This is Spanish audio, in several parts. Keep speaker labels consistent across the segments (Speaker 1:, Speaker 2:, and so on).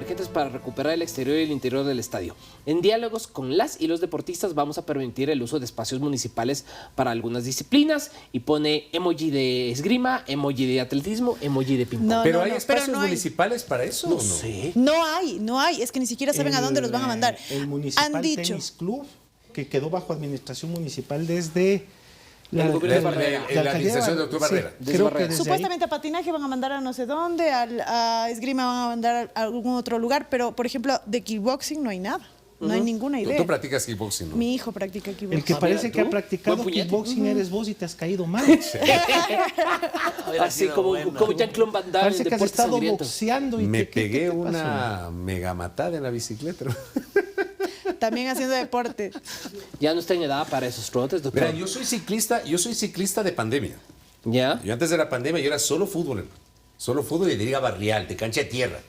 Speaker 1: emergentes para recuperar el exterior y el interior del estadio. En diálogos con las y los deportistas vamos a permitir el uso de espacios municipales para algunas disciplinas y pone emoji de esgrima, emoji de atletismo, emoji de ping-pong.
Speaker 2: No,
Speaker 3: ¿Pero hay espacios municipales para eso?
Speaker 1: No sé.
Speaker 2: No hay, es que ni siquiera saben a dónde los van a mandar.
Speaker 4: El Municipal
Speaker 2: Han dicho.
Speaker 4: Tenis Club, que quedó bajo administración municipal desde
Speaker 1: El gobierno de Barrera.
Speaker 3: La administración del doctor Barrera.
Speaker 4: Sí, creo que
Speaker 1: Barrera.
Speaker 4: desde
Speaker 2: Supuestamente a patinaje van a mandar a no sé dónde, a esgrima van a mandar a algún otro lugar, pero por ejemplo de kickboxing no hay nada, no hay ninguna idea.
Speaker 3: Tú practicas kickboxing, ¿no?
Speaker 2: Mi hijo practica
Speaker 4: ahí.
Speaker 2: kickboxing.
Speaker 4: El que parece
Speaker 1: mira,
Speaker 4: que ha
Speaker 1: ¿tú?
Speaker 4: practicado
Speaker 1: Buen puñete.
Speaker 4: kickboxing eres vos y te has caído mal.
Speaker 1: Así como Jean-Claude Van Damme
Speaker 4: Parece
Speaker 1: en
Speaker 4: que has
Speaker 1: deportes
Speaker 4: estado
Speaker 1: sangrientos.
Speaker 4: boxeando y
Speaker 3: Me
Speaker 4: ¿qué
Speaker 3: pegué
Speaker 4: te pasó?
Speaker 3: una mega matada en la bicicleta.
Speaker 2: También haciendo deporte.
Speaker 1: Ya no está en edad para esos trotes, doctor.
Speaker 3: Mira, yo soy ciclista de pandemia.
Speaker 1: ¿Ya?
Speaker 3: Yo antes de la pandemia yo era solo fútbol, hermano. Solo fútbol y de liga barrial, de cancha de tierra.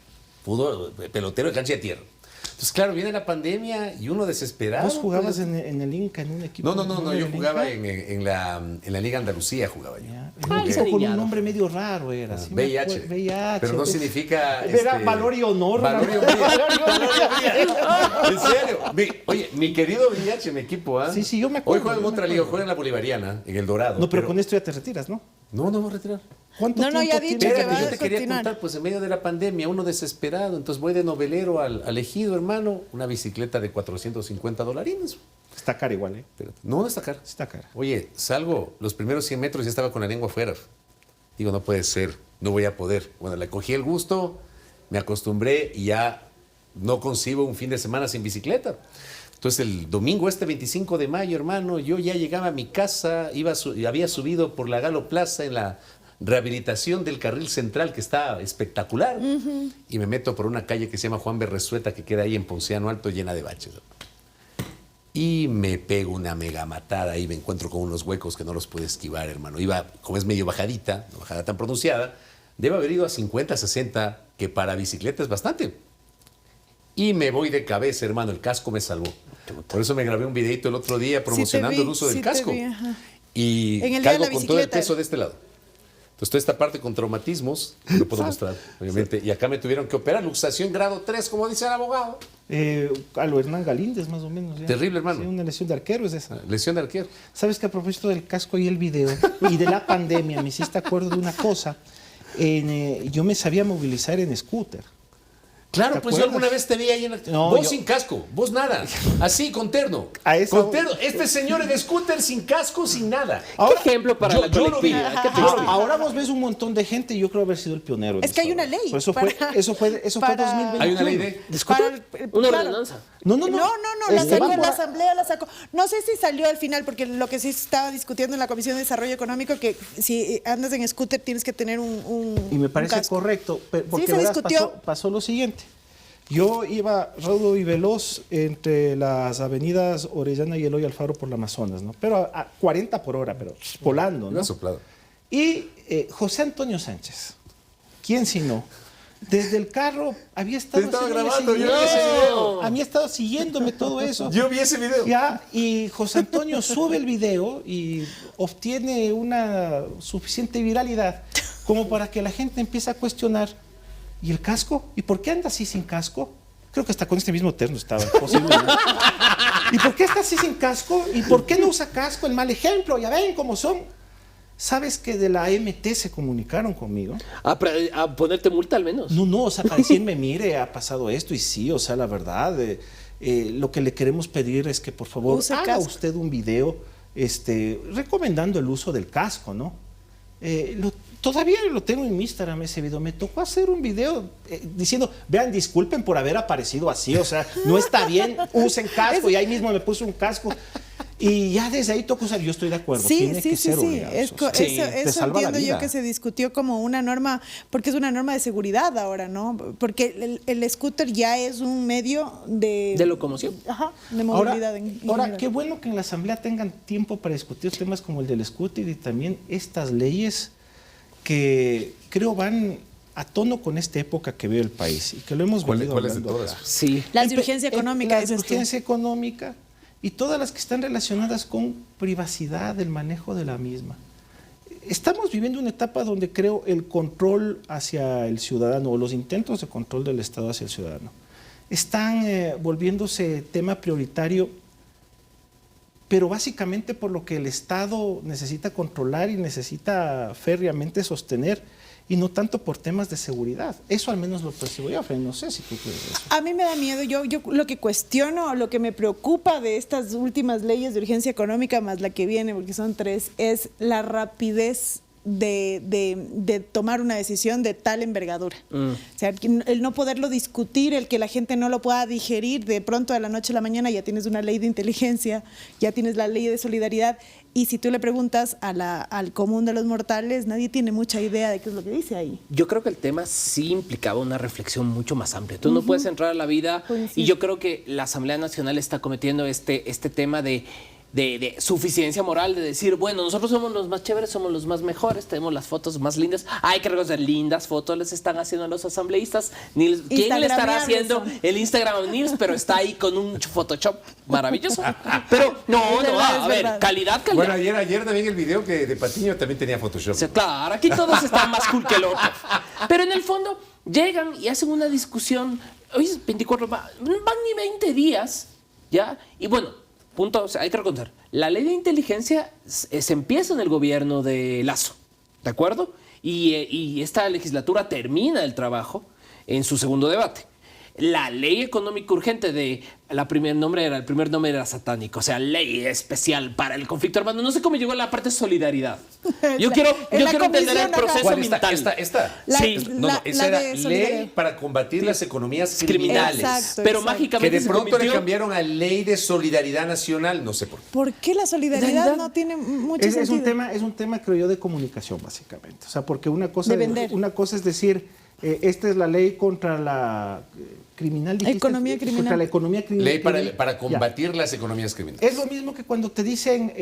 Speaker 3: Fútbol, pelotero de cancha de tierra. Entonces, claro, viene la pandemia y uno desesperado.
Speaker 4: ¿Vos jugabas
Speaker 3: pues.
Speaker 4: en el Inca, en un equipo?
Speaker 3: No, yo
Speaker 4: del
Speaker 3: jugaba
Speaker 4: Inca?
Speaker 3: en la Liga Andalucía, jugaba yo.
Speaker 4: Ya,
Speaker 1: Ah,
Speaker 4: un
Speaker 1: ese
Speaker 4: equipo con
Speaker 1: niñado.
Speaker 4: un nombre medio raro era. sí me
Speaker 3: VIH.
Speaker 4: acuerdo, VIH.
Speaker 3: Pero no significa...
Speaker 4: Era valor y honor.
Speaker 3: Valor y
Speaker 4: ¿no?
Speaker 3: honor.
Speaker 4: Valor y honor.
Speaker 3: En serio. Oye, mi querido VIH, mi equipo, ¿ah?
Speaker 4: Sí, yo me acuerdo,
Speaker 3: Hoy juega en
Speaker 4: yo me
Speaker 3: otra liga,
Speaker 4: acuerdo.
Speaker 3: juega en la Bolivariana, en el Dorado.
Speaker 4: No, pero con esto ya te retiras, ¿no?
Speaker 3: No me voy a retirar.
Speaker 4: ¿Cuánto
Speaker 2: No,
Speaker 4: tiempo
Speaker 2: ya ha dicho
Speaker 4: tienes?
Speaker 2: que
Speaker 3: Espérate,
Speaker 2: va
Speaker 3: yo
Speaker 2: a
Speaker 3: te quería
Speaker 2: continuar.
Speaker 3: contar, pues en medio de la pandemia, uno desesperado, entonces voy de novelero al Ejido, hermano, una bicicleta de $450.
Speaker 4: Está cara igual, ¿eh?
Speaker 3: Espérate. No está cara.
Speaker 4: Está cara.
Speaker 3: Oye, salgo, los primeros 100 metros ya estaba con la lengua afuera. Digo, no puede ser, no voy a poder. Bueno, le cogí el gusto, me acostumbré y ya no concibo un fin de semana sin bicicleta. Entonces el domingo 25 de mayo, hermano, yo ya llegaba a mi casa, había subido por la Galo Plaza en la rehabilitación del carril central que está espectacular y me meto por una calle que se llama Juan Berresueta que queda ahí en Ponciano Alto llena de baches. Y me pego una mega matada y me encuentro con unos huecos que no los puedo esquivar, hermano. Iba, como es medio bajadita, no bajada tan pronunciada, debe haber ido a 50, 60, que para bicicleta es bastante. Y me voy de cabeza, hermano, el casco me salvó. Por eso me grabé un videito el otro día promocionando el uso del casco. Y
Speaker 2: En el día de
Speaker 3: cargo
Speaker 2: la
Speaker 3: con todo el
Speaker 2: bicicleta.
Speaker 3: peso de este lado. Entonces, toda esta parte con traumatismos, no puedo mostrar, obviamente. Y acá me tuvieron que operar, luxación grado 3, como dice el abogado.
Speaker 4: A lo Hernán Galíndez, más o menos. ya.
Speaker 3: Terrible, hermano.
Speaker 4: Sí, una lesión de arquero es esa.
Speaker 3: Lesión de arquero.
Speaker 4: ¿Sabes que a propósito del casco y el video y de la pandemia me hiciste acuerdo de una cosa? Yo me sabía movilizar en scooter.
Speaker 3: Claro,
Speaker 4: ¿Te
Speaker 3: pues yo
Speaker 4: acuerdas?
Speaker 3: alguna vez te vi ahí en la...
Speaker 4: No,
Speaker 3: vos
Speaker 4: yo-
Speaker 3: sin casco, vos nada. Así, con terno.
Speaker 4: A eso-
Speaker 3: Con terno. Este señor en scooter sin casco, sin nada.
Speaker 4: Ahora,
Speaker 1: ¿Qué ejemplo para la
Speaker 3: yo lo vi.
Speaker 1: colectividad? Qué
Speaker 4: ahora,
Speaker 1: triste.
Speaker 4: ahora vos ves un montón de gente y yo creo haber sido el pionero. en
Speaker 2: Es que hay
Speaker 4: eso.
Speaker 2: una ley
Speaker 4: Por eso
Speaker 2: para-
Speaker 4: fue
Speaker 2: para-
Speaker 4: 2021.
Speaker 3: Hay una ley de...
Speaker 2: Para
Speaker 1: Una
Speaker 2: claro.
Speaker 1: ordenanza.
Speaker 4: No,
Speaker 2: la
Speaker 4: Este,
Speaker 2: sacó,
Speaker 4: va
Speaker 2: la
Speaker 4: por-
Speaker 2: asamblea la sacó. No sé si salió al final, porque lo que sí estaba discutiendo en la Comisión de Desarrollo Económico, que si andas en scooter tienes que tener
Speaker 4: Y me
Speaker 2: un
Speaker 4: parece
Speaker 2: casco.
Speaker 4: correcto, porque
Speaker 2: se
Speaker 4: verás,
Speaker 2: discutió.
Speaker 4: pasó lo siguiente. Yo iba raudo y veloz entre las avenidas Orellana y Eloy Alfaro por la Amazonas, ¿no? Pero a 40 por hora, pero volando, ¿no?
Speaker 3: Iba soplado.
Speaker 4: Y José Antonio Sánchez, ¿quién si no? Desde el carro había estado,
Speaker 3: Te estaba
Speaker 4: haciéndome
Speaker 3: grabando, yo vi
Speaker 4: seguimiento.
Speaker 3: ese video.
Speaker 4: Había estado siguiéndome todo eso.
Speaker 3: Yo vi ese video.
Speaker 4: Ya, y José Antonio sube el video y obtiene una suficiente viralidad como para que la gente empiece a cuestionar. ¿Y el casco? ¿Y por qué anda así sin casco? Creo que hasta con este mismo terno estaba posible. ¿No? ¿Y por qué está así sin casco? ¿Y por qué no usa casco? El mal ejemplo, ya ven cómo son. ¿Sabes que de la AMT se comunicaron conmigo?
Speaker 1: A ponerte multa al menos.
Speaker 4: No, o sea, para decirme, mire, ha pasado esto y sí, o sea, la verdad, lo que le queremos pedir es que por favor
Speaker 2: Use
Speaker 4: haga
Speaker 2: casco.
Speaker 4: usted un video recomendando el uso del casco, ¿no? Todavía lo tengo en mi Instagram ese video. Me tocó hacer un video diciendo, vean, disculpen por haber aparecido así, o sea, no está bien, usen casco. Y ahí mismo me puse un casco. Y ya desde ahí tocó usar, yo estoy de acuerdo, tiene que ser obligado.
Speaker 1: Sí,
Speaker 4: te
Speaker 2: Eso
Speaker 4: salva la
Speaker 2: entiendo yo
Speaker 4: vida.
Speaker 2: que se discutió como una norma, porque es una norma de seguridad ahora, ¿no? Porque el scooter ya es un medio de
Speaker 1: locomoción.
Speaker 2: Ajá, de
Speaker 4: Ahora,
Speaker 2: movilidad. en general.
Speaker 4: qué bueno que en la Asamblea tengan tiempo para discutir temas como el del scooter y también estas leyes que creo van a tono con esta época que vive el país y que lo hemos venido
Speaker 3: ¿Cuáles de
Speaker 4: hablando
Speaker 3: todas?
Speaker 4: acá.
Speaker 1: Sí.
Speaker 2: La de urgencia económica,
Speaker 4: La de
Speaker 2: dices tú.
Speaker 4: urgencia económica y todas las que están relacionadas con privacidad, el manejo de la misma. estamos viviendo una etapa donde creo el control hacia el ciudadano o los intentos de control del Estado hacia el ciudadano están volviéndose tema prioritario, pero básicamente por lo que el Estado necesita controlar y necesita férreamente sostener, y no tanto por temas de seguridad. Eso al menos lo percibo yo, Fred. No sé si tú crees eso.
Speaker 2: A mí me da miedo. Yo lo que cuestiono, lo que me preocupa de estas últimas leyes de urgencia económica, más la que viene, porque son 3, es la rapidez de tomar una decisión de tal envergadura. O sea, el no poderlo discutir, el que la gente no lo pueda digerir, de pronto de la noche a la mañana ya tienes una ley de inteligencia, ya tienes la ley de solidaridad, y si tú le preguntas al común de los mortales, nadie tiene mucha idea de qué es lo que dice ahí.
Speaker 1: Yo creo que el tema sí implicaba una reflexión mucho más amplia. Tú no puedes entrar a la vida, y yo creo que la Asamblea Nacional está cometiendo este tema de suficiencia moral, de decir, bueno, nosotros somos los más chéveres, somos los más mejores, tenemos las fotos más lindas. Hay que reconocer, lindas fotos les están haciendo a los asambleístas. ¿Quién le estará haciendo el Instagram News? Pero está ahí con un Photoshop maravilloso. Pero a ver, calidad.
Speaker 3: Bueno, ayer también el video que de Patiño también tenía Photoshop.
Speaker 1: O sea, claro, aquí todos están más cool que el otro. Pero en el fondo llegan y hacen una discusión. Hoy es 24, van ni 20 días, ¿ya? Y bueno, punto, o sea, hay que reconocer, la ley de inteligencia se empieza en el gobierno de Lasso, ¿de acuerdo? Y esta legislatura termina el trabajo en su segundo debate. La ley económica urgente el primer nombre era satánico, o sea, ley especial para el conflicto armado. No sé cómo llegó a la parte de solidaridad. Yo quiero entender el proceso mental.
Speaker 3: ¿Esta?
Speaker 1: Sí.
Speaker 3: Esa era ley para combatir las economías criminales.
Speaker 2: Exacto,
Speaker 1: pero
Speaker 2: exacto.
Speaker 1: mágicamente
Speaker 3: Que de pronto le cambiaron a ley de solidaridad nacional, no sé por qué.
Speaker 2: ¿Por qué la solidaridad no tiene mucho
Speaker 4: Es
Speaker 2: sentido?
Speaker 4: un tema, creo yo, de comunicación, básicamente. O sea, porque una cosa es decir, esta es la ley contra la criminal, dijiste,
Speaker 2: economía criminal.
Speaker 4: Contra la economía criminal.
Speaker 3: Ley para combatir las economías criminales.
Speaker 4: Es lo mismo que cuando te dicen,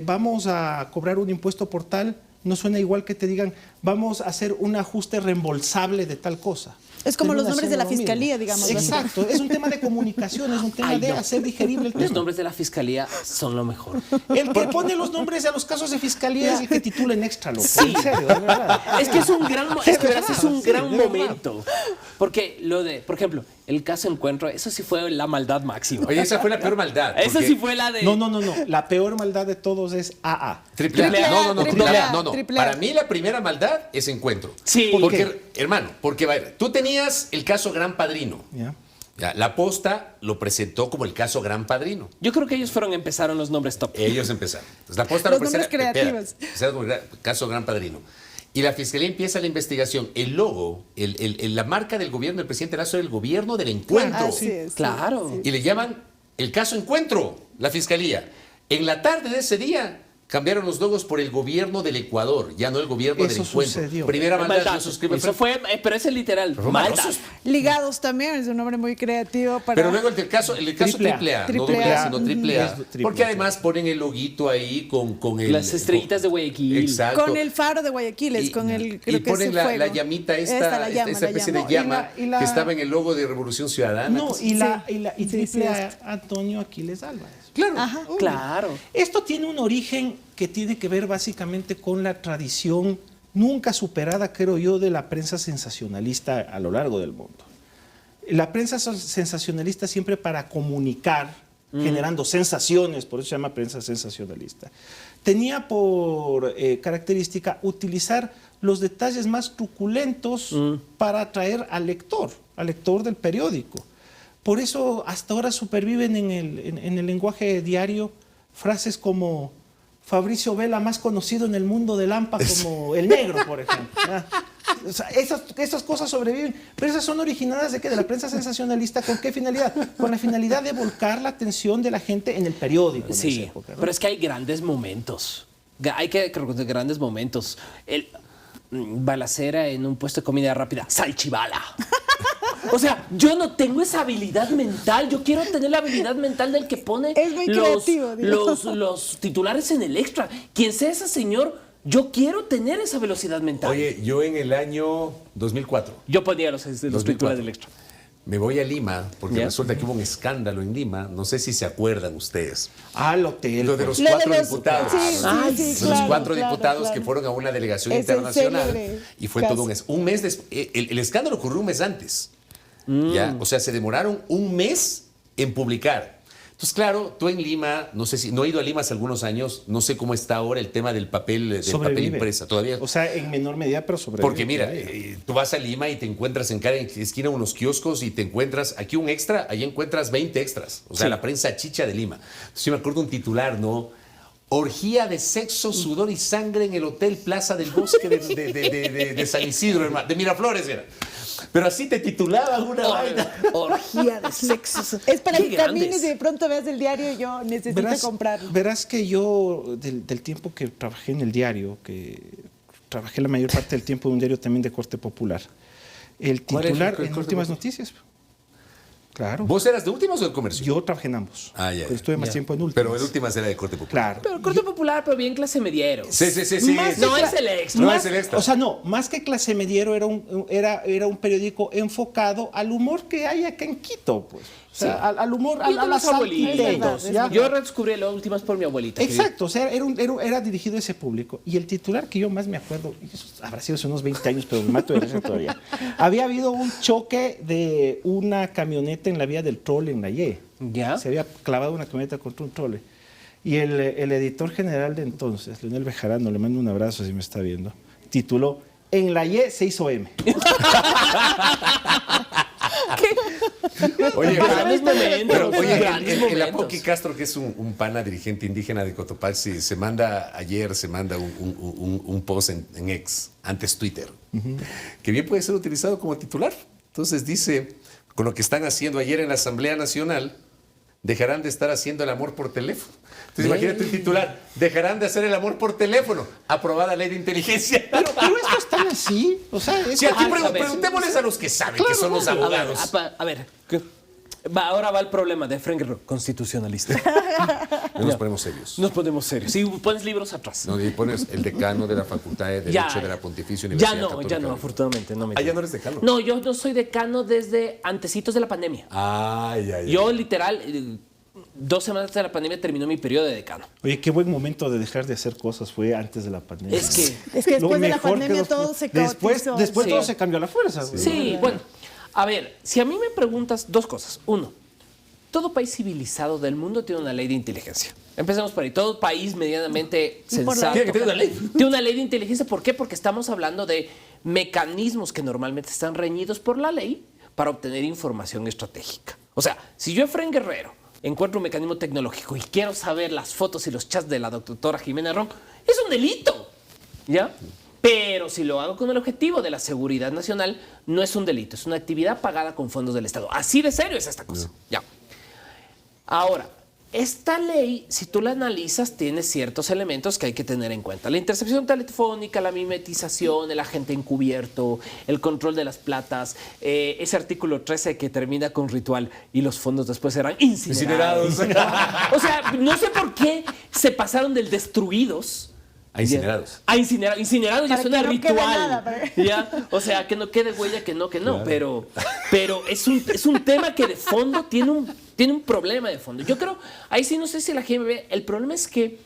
Speaker 4: vamos a cobrar un impuesto por tal, no suena igual que te digan, vamos a hacer un ajuste reembolsable de tal cosa.
Speaker 2: Es como los
Speaker 4: Termina
Speaker 2: nombres de la
Speaker 4: siendo lo
Speaker 2: fiscalía,
Speaker 4: mismo.
Speaker 2: digamos.
Speaker 4: Exacto, es un tema de comunicación, es un tema de hacer digerible el tema.
Speaker 1: Los nombres de la fiscalía son lo mejor.
Speaker 4: El que pone los nombres a los casos de fiscalía es el que titula en extra, loco.
Speaker 1: Sí.
Speaker 4: En serio, de verdad.
Speaker 1: Es que es un gran,
Speaker 4: Sí, de verdad.
Speaker 1: momento. Porque por ejemplo, el caso Encuentro, eso sí fue la maldad máxima.
Speaker 3: Oye, esa fue la peor maldad.
Speaker 1: Esa sí fue la de...
Speaker 4: No. La peor maldad de todos es AA.
Speaker 3: Triple A.
Speaker 2: Triple A.
Speaker 3: No. Para mí la primera maldad es Encuentro.
Speaker 1: Sí.
Speaker 3: Porque, hermano, tú tenías el caso Gran Padrino.
Speaker 4: ¿Ya?
Speaker 3: Ya, la Posta lo presentó como el caso Gran Padrino.
Speaker 1: Yo creo que empezaron los nombres top.
Speaker 3: Ellos empezaron. Entonces, la Posta
Speaker 2: Los
Speaker 3: lo presenta.
Speaker 2: nombres creativos.
Speaker 3: Empezaron como el caso Gran Padrino. Y la Fiscalía empieza la investigación. El logo, la marca del gobierno del presidente Lasso era el gobierno del encuentro.
Speaker 2: Así es.
Speaker 1: Claro.
Speaker 2: Sí.
Speaker 3: Y le llaman el caso Encuentro, la Fiscalía. En la tarde de ese día cambiaron los logos por el gobierno del Ecuador, ya no el gobierno del encuentro.
Speaker 4: Sucedió.
Speaker 3: Primera maldad,
Speaker 1: Maldad.
Speaker 3: no suscribe.
Speaker 1: Eso fue, pero ese literal, maldad.
Speaker 2: Ligados también, es un nombre muy creativo para...
Speaker 3: Pero luego el caso triple A, no doble A, sino triple A,
Speaker 4: Es triple
Speaker 3: porque
Speaker 4: A.
Speaker 3: además ponen el loguito ahí con el...
Speaker 1: Las estrellitas de Guayaquil.
Speaker 3: Exacto.
Speaker 2: Con el faro de Guayaquil, con el... Creo
Speaker 3: y
Speaker 2: que
Speaker 3: ponen
Speaker 2: ese
Speaker 3: la
Speaker 2: fuego.
Speaker 3: llamita
Speaker 2: la llama,
Speaker 3: esta especie de llama que estaba en el logo de Revolución Ciudadana.
Speaker 4: No,
Speaker 3: Entonces,
Speaker 4: y
Speaker 2: Sí,
Speaker 4: triple
Speaker 2: sí,
Speaker 4: A, Antonio Aquiles Álvarez.
Speaker 3: claro.
Speaker 2: Ajá.
Speaker 1: Claro.
Speaker 4: Esto tiene un origen que tiene que ver básicamente con la tradición nunca superada, creo yo, de la prensa sensacionalista a lo largo del mundo. La prensa sensacionalista siempre para comunicar, generando sensaciones, por eso se llama prensa sensacionalista, tenía por característica utilizar los detalles más truculentos para atraer al lector del periódico. Por eso hasta ahora superviven en el lenguaje diario frases como Fabricio Vela, más conocido en el mundo del AMPA como el negro, por ejemplo. O sea, esas cosas sobreviven, pero esas son originadas de la prensa sensacionalista. ¿Con qué finalidad? Con la finalidad de volcar la atención de la gente en el periódico. En esa
Speaker 1: Sí,
Speaker 4: época, ¿no?
Speaker 1: pero es que hay grandes momentos. Hay que reconocer grandes momentos. Balacera en un puesto de comida rápida. Salchibala. O sea, yo no tengo esa habilidad mental. Yo quiero tener la habilidad mental del que pone
Speaker 2: Es muy creativo,
Speaker 1: los titulares en el extra. Quien sea ese señor, yo quiero tener esa velocidad mental.
Speaker 3: Oye, yo en el año 2004,
Speaker 1: Yo ponía los titulares del extra.
Speaker 3: me voy a Lima, porque
Speaker 1: Ya.
Speaker 3: resulta que hubo un escándalo en Lima, no sé si se acuerdan ustedes.
Speaker 4: Al hotel.
Speaker 3: Lo de los
Speaker 2: Lo de
Speaker 3: cuatro
Speaker 2: los-
Speaker 3: diputados.
Speaker 2: sí,
Speaker 3: Los
Speaker 2: claro,
Speaker 3: cuatro
Speaker 2: claro,
Speaker 3: diputados
Speaker 2: claro.
Speaker 3: que fueron a una delegación
Speaker 2: Ese
Speaker 3: internacional.
Speaker 2: célebre
Speaker 3: Y fue
Speaker 2: caso.
Speaker 3: todo un mes después. El escándalo ocurrió un mes antes. ¿Ya? O sea, se demoraron un mes en publicar. Entonces, claro, tú en Lima, no sé si, no he ido a Lima hace algunos años, no sé cómo está ahora el tema del papel
Speaker 4: Sobrevive.
Speaker 3: impresa. Todavía.
Speaker 4: O sea, en menor medida, pero sobrevive.
Speaker 3: Porque mira,
Speaker 4: todavía.
Speaker 3: tú vas a Lima y te encuentras en cada esquina unos kioscos y te encuentras aquí un extra, allí encuentras 20 extras. O sea,
Speaker 4: Sí.
Speaker 3: la prensa chicha de Lima. Entonces, yo me acuerdo un titular, ¿no? Orgía de sexo, sudor y sangre en el Hotel Plaza del Bosque de San Isidro, hermano, de Miraflores era. Pero así te titulaban una vaina.
Speaker 1: Orgía de sexo.
Speaker 2: Es para
Speaker 1: Qué
Speaker 2: que camines
Speaker 1: grandes.
Speaker 2: y de pronto veas el diario y yo necesito comprarlo.
Speaker 4: Verás que yo, del tiempo que trabajé en el diario, que trabajé la mayor parte del tiempo en un diario también de corte popular, el
Speaker 3: ¿Cuál es el
Speaker 4: titular
Speaker 3: corte
Speaker 4: en Últimas
Speaker 3: popular?
Speaker 4: Noticias. Claro.
Speaker 3: ¿Vos eras de Últimas o del Comercio?
Speaker 4: Yo trabajé en ambos.
Speaker 3: Ah, ya,
Speaker 4: Pero estuve más
Speaker 1: ya.
Speaker 4: tiempo en Últimas.
Speaker 3: Pero el Últimas era de corte popular.
Speaker 4: Claro.
Speaker 1: Pero corte popular, pero bien clase mediero.
Speaker 3: Sí.
Speaker 2: Más
Speaker 1: No
Speaker 2: que
Speaker 1: es el extra.
Speaker 3: No es el extra.
Speaker 4: O sea, no, más que clase mediero era un periódico enfocado al humor que hay acá en Quito, pues. O sea,
Speaker 1: Sí.
Speaker 4: al humor,
Speaker 1: Y de
Speaker 4: a las
Speaker 1: los abuelitos.
Speaker 4: saltiteños,
Speaker 2: Es
Speaker 4: ¿ya?
Speaker 2: verdad.
Speaker 1: Yo redescubrí las últimas por mi abuelita.
Speaker 4: Exacto, o sea, era dirigido a ese público. Y el titular que yo más me acuerdo, y eso habrá sido hace unos 20 años, pero me mato de risa todavía. Había habido un choque de una camioneta en la vía del Trole en la Y.
Speaker 1: ¿Ya?
Speaker 4: Se había clavado una camioneta contra un trole. Y el editor general de entonces, Leonel Bejarano, le mando un abrazo si me está viendo, tituló "En la Y se hizo M".
Speaker 3: Oye,
Speaker 1: Grandes momentos.
Speaker 3: pero, oye,
Speaker 1: grandes
Speaker 3: el
Speaker 1: momentos.
Speaker 3: Apoqui Castro, que es un pana dirigente indígena de Cotopaxi, se manda un post en X, antes Twitter, que bien puede ser utilizado como titular. Entonces dice, con lo que están haciendo ayer en la Asamblea Nacional, dejarán de estar haciendo el amor por teléfono. Entonces imagínate el titular, dejarán de hacer el amor por teléfono, aprobada ley de inteligencia.
Speaker 4: Pero esto es tan así. O sea, es
Speaker 3: Sí, aquí
Speaker 1: a ver.
Speaker 3: preguntémosles a los que saben, que son los
Speaker 1: A ver,
Speaker 3: abogados.
Speaker 1: a ver, ahora va el problema de Frank Guerrero, constitucionalista.
Speaker 3: Nos ponemos serios.
Speaker 1: Nos ponemos serios. Si pones libros atrás.
Speaker 3: No, y pones el decano de la Facultad de Derecho de la Pontificia
Speaker 1: ya
Speaker 3: Universidad
Speaker 1: no,
Speaker 3: Católica.
Speaker 1: ya no, afortunadamente. No me
Speaker 3: Ah, ya no eres decano.
Speaker 1: No, yo no soy decano desde antecitos de la pandemia.
Speaker 3: Ay.
Speaker 1: Yo literal, 2 semanas antes de la pandemia terminó mi periodo de decano.
Speaker 4: Oye, qué buen momento de dejar de hacer cosas fue antes de la pandemia.
Speaker 1: Es que-
Speaker 2: Es que
Speaker 4: Lo
Speaker 2: después de la
Speaker 4: mejor que
Speaker 2: pandemia
Speaker 4: nos-
Speaker 2: todo se
Speaker 4: Después
Speaker 2: caotizó.
Speaker 4: todo
Speaker 1: Sí.
Speaker 4: se cambió a la fuerza. güey.
Speaker 1: Sí, bueno. A ver, si a mí me preguntas 2 cosas. 1, todo país civilizado del mundo tiene una ley de inteligencia. Empecemos por ahí. Todo país medianamente
Speaker 2: Y por la-
Speaker 1: sensato.
Speaker 3: Tiene que tener una ley.
Speaker 1: Tiene una ley de inteligencia. ¿Por qué? Porque estamos hablando de mecanismos que normalmente están reñidos por la ley para obtener información estratégica. O sea, si yo, Efraín Guerrero, encuentro un mecanismo tecnológico y quiero saber las fotos y los chats de la doctora Jimena Ron, es un delito. ¿Ya? Pero si lo hago con el objetivo de la seguridad nacional, no es un delito, es una actividad pagada con fondos del Estado. Así de serio es esta cosa. Ya. Ahora, esta ley, si tú la analizas, tiene ciertos elementos que hay que tener en cuenta. La intercepción telefónica, la mimetización, el agente encubierto, el control de las platas, ese artículo 13 que termina con ritual y los fondos después serán incinerados. O sea, no sé por qué se pasaron del destruidos
Speaker 3: A incinerados.
Speaker 1: a incinerados. Incinerados ya
Speaker 2: Para
Speaker 1: suena
Speaker 2: que no quede
Speaker 1: ritual.
Speaker 2: nada, para-
Speaker 1: ¿Ya? O sea, que no quede huella, que no. Pero es un tema que de fondo tiene un problema de fondo. Yo creo, ahí sí no sé si la gente ve, el problema es que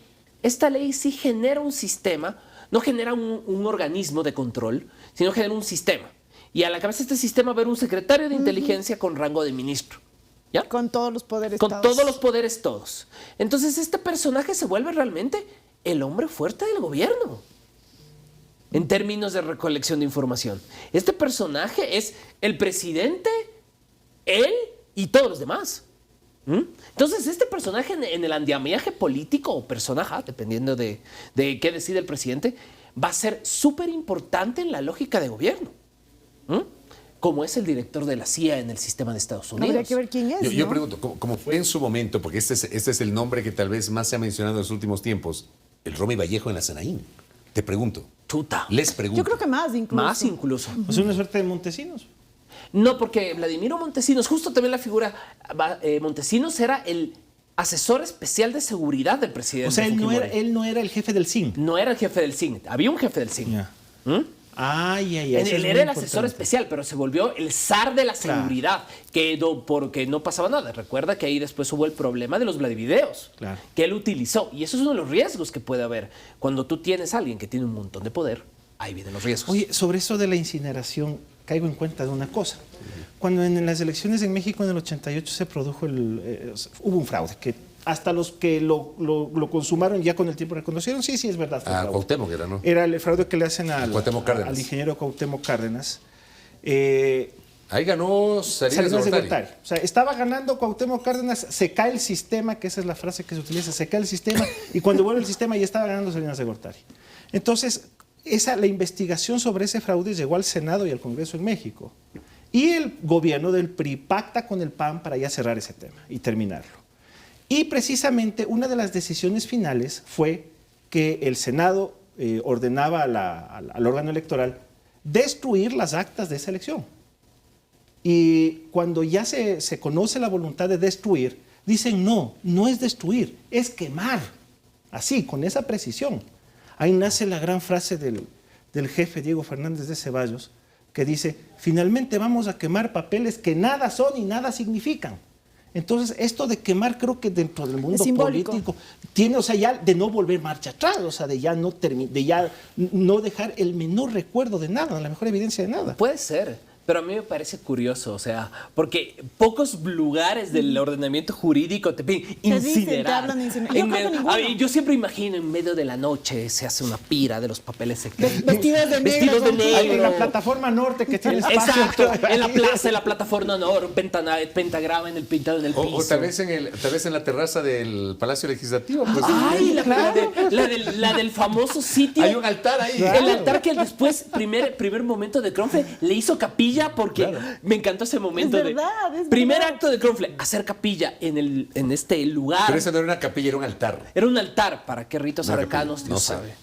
Speaker 1: esta ley sí genera un sistema, no genera un organismo de control, sino genera un sistema. Y a la cabeza de este sistema va a haber un secretario de inteligencia con rango de ministro. ¿Ya?
Speaker 2: Con todos los poderes.
Speaker 1: Con todos los poderes, todos. Entonces este personaje se vuelve realmente el hombre fuerte del gobierno en términos de recolección de información. Este personaje es el presidente, él y todos los demás. Entonces este personaje en el andamiaje político o personaje, dependiendo de qué decide el presidente, va a ser súper importante en la lógica de gobierno. Como es el director de la CIA en el sistema de Estados Unidos.
Speaker 2: Habría que ver quién es.
Speaker 3: Yo
Speaker 2: ¿no?
Speaker 3: pregunto, ¿cómo fue en su momento? Porque este es el nombre que tal vez más se ha mencionado en los últimos tiempos. El Romy Vallejo en la Sanaín. Te pregunto.
Speaker 1: Chuta.
Speaker 3: Les pregunto.
Speaker 2: Yo creo que más incluso.
Speaker 1: Más incluso.
Speaker 4: O sea, una suerte de Montesinos.
Speaker 1: No, porque Vladimiro Montesinos, justo también la figura, Montesinos era el asesor especial de seguridad del presidente.
Speaker 4: O sea, él no
Speaker 1: Fujimori.
Speaker 4: era el jefe del CIN.
Speaker 1: No era el jefe del CIN, había un jefe del CIN.
Speaker 4: Ya. Ay, ay, ay. eso es
Speaker 1: Él
Speaker 4: muy
Speaker 1: era el asesor
Speaker 4: importante.
Speaker 1: especial, pero se volvió el zar de la seguridad, porque no pasaba nada. Recuerda que ahí después hubo el problema de los Vladivideos,
Speaker 4: Claro.
Speaker 1: que él utilizó. Y eso es uno de los riesgos que puede haber. Cuando tú tienes a alguien que tiene un montón de poder, ahí vienen los riesgos.
Speaker 4: Oye, sobre eso de la incineración, caigo en cuenta de una cosa. Cuando en las elecciones en México en el 88 se produjo hubo un fraude, que hasta los que lo consumaron ya con el tiempo reconocieron, sí, es verdad. Fue fraude.
Speaker 3: Cuauhtémoc era, ¿no?
Speaker 4: Era el fraude que le hacen
Speaker 3: Cuauhtémoc Cárdenas.
Speaker 4: al ingeniero Cuauhtémoc Cárdenas.
Speaker 3: Ahí ganó Salinas de Gortari.
Speaker 4: O sea, estaba ganando Cuauhtémoc Cárdenas, se cae el sistema, que esa es la frase que se utiliza, se cae el sistema, y cuando vuelve el sistema ya estaba ganando Salinas de Gortari. Entonces, la investigación sobre ese fraude llegó al Senado y al Congreso en México. Y el gobierno del PRI pacta con el PAN para ya cerrar ese tema y terminarlo. Y precisamente una de las decisiones finales fue que el Senado ordenaba al órgano electoral destruir las actas de esa elección. Y cuando ya se conoce la voluntad de destruir, dicen no es destruir, es quemar. Así, con esa precisión. Ahí nace la gran frase del jefe Diego Fernández de Ceballos, que dice, finalmente vamos a quemar papeles que nada son y nada significan. Entonces, esto de quemar creo que dentro del mundo político tiene, o sea, ya de no volver marcha atrás, o sea, de ya no dejar el menor recuerdo de nada, la mejor evidencia de nada.
Speaker 1: Puede ser, pero a mí me parece curioso, o sea, porque pocos lugares del ordenamiento jurídico te piden incinerar. Yo siempre imagino en medio de la noche se hace una pira de los papeles secretos.
Speaker 2: Vestidos de negro.
Speaker 4: Ahí en la plataforma norte que tiene espacio.
Speaker 1: Exacto, en la plaza, en la plataforma norte, pentagrama en el pintado en el piso.
Speaker 3: O tal vez en la terraza del Palacio Legislativo. Pues,
Speaker 1: Ay, la del famoso sitio.
Speaker 3: hay un altar ahí.
Speaker 1: El altar que después, primer momento de Kronfle, le hizo capilla porque me encantó ese momento.
Speaker 2: Es
Speaker 1: primer
Speaker 2: verdad.
Speaker 1: acto de Kronfle, hacer capilla en este lugar.
Speaker 3: Pero eso no era una capilla, era un altar.
Speaker 1: Era un altar. ¿Para qué ritos
Speaker 3: Una
Speaker 1: arcanos?
Speaker 3: capilla,
Speaker 1: Dios
Speaker 3: no
Speaker 1: sabe.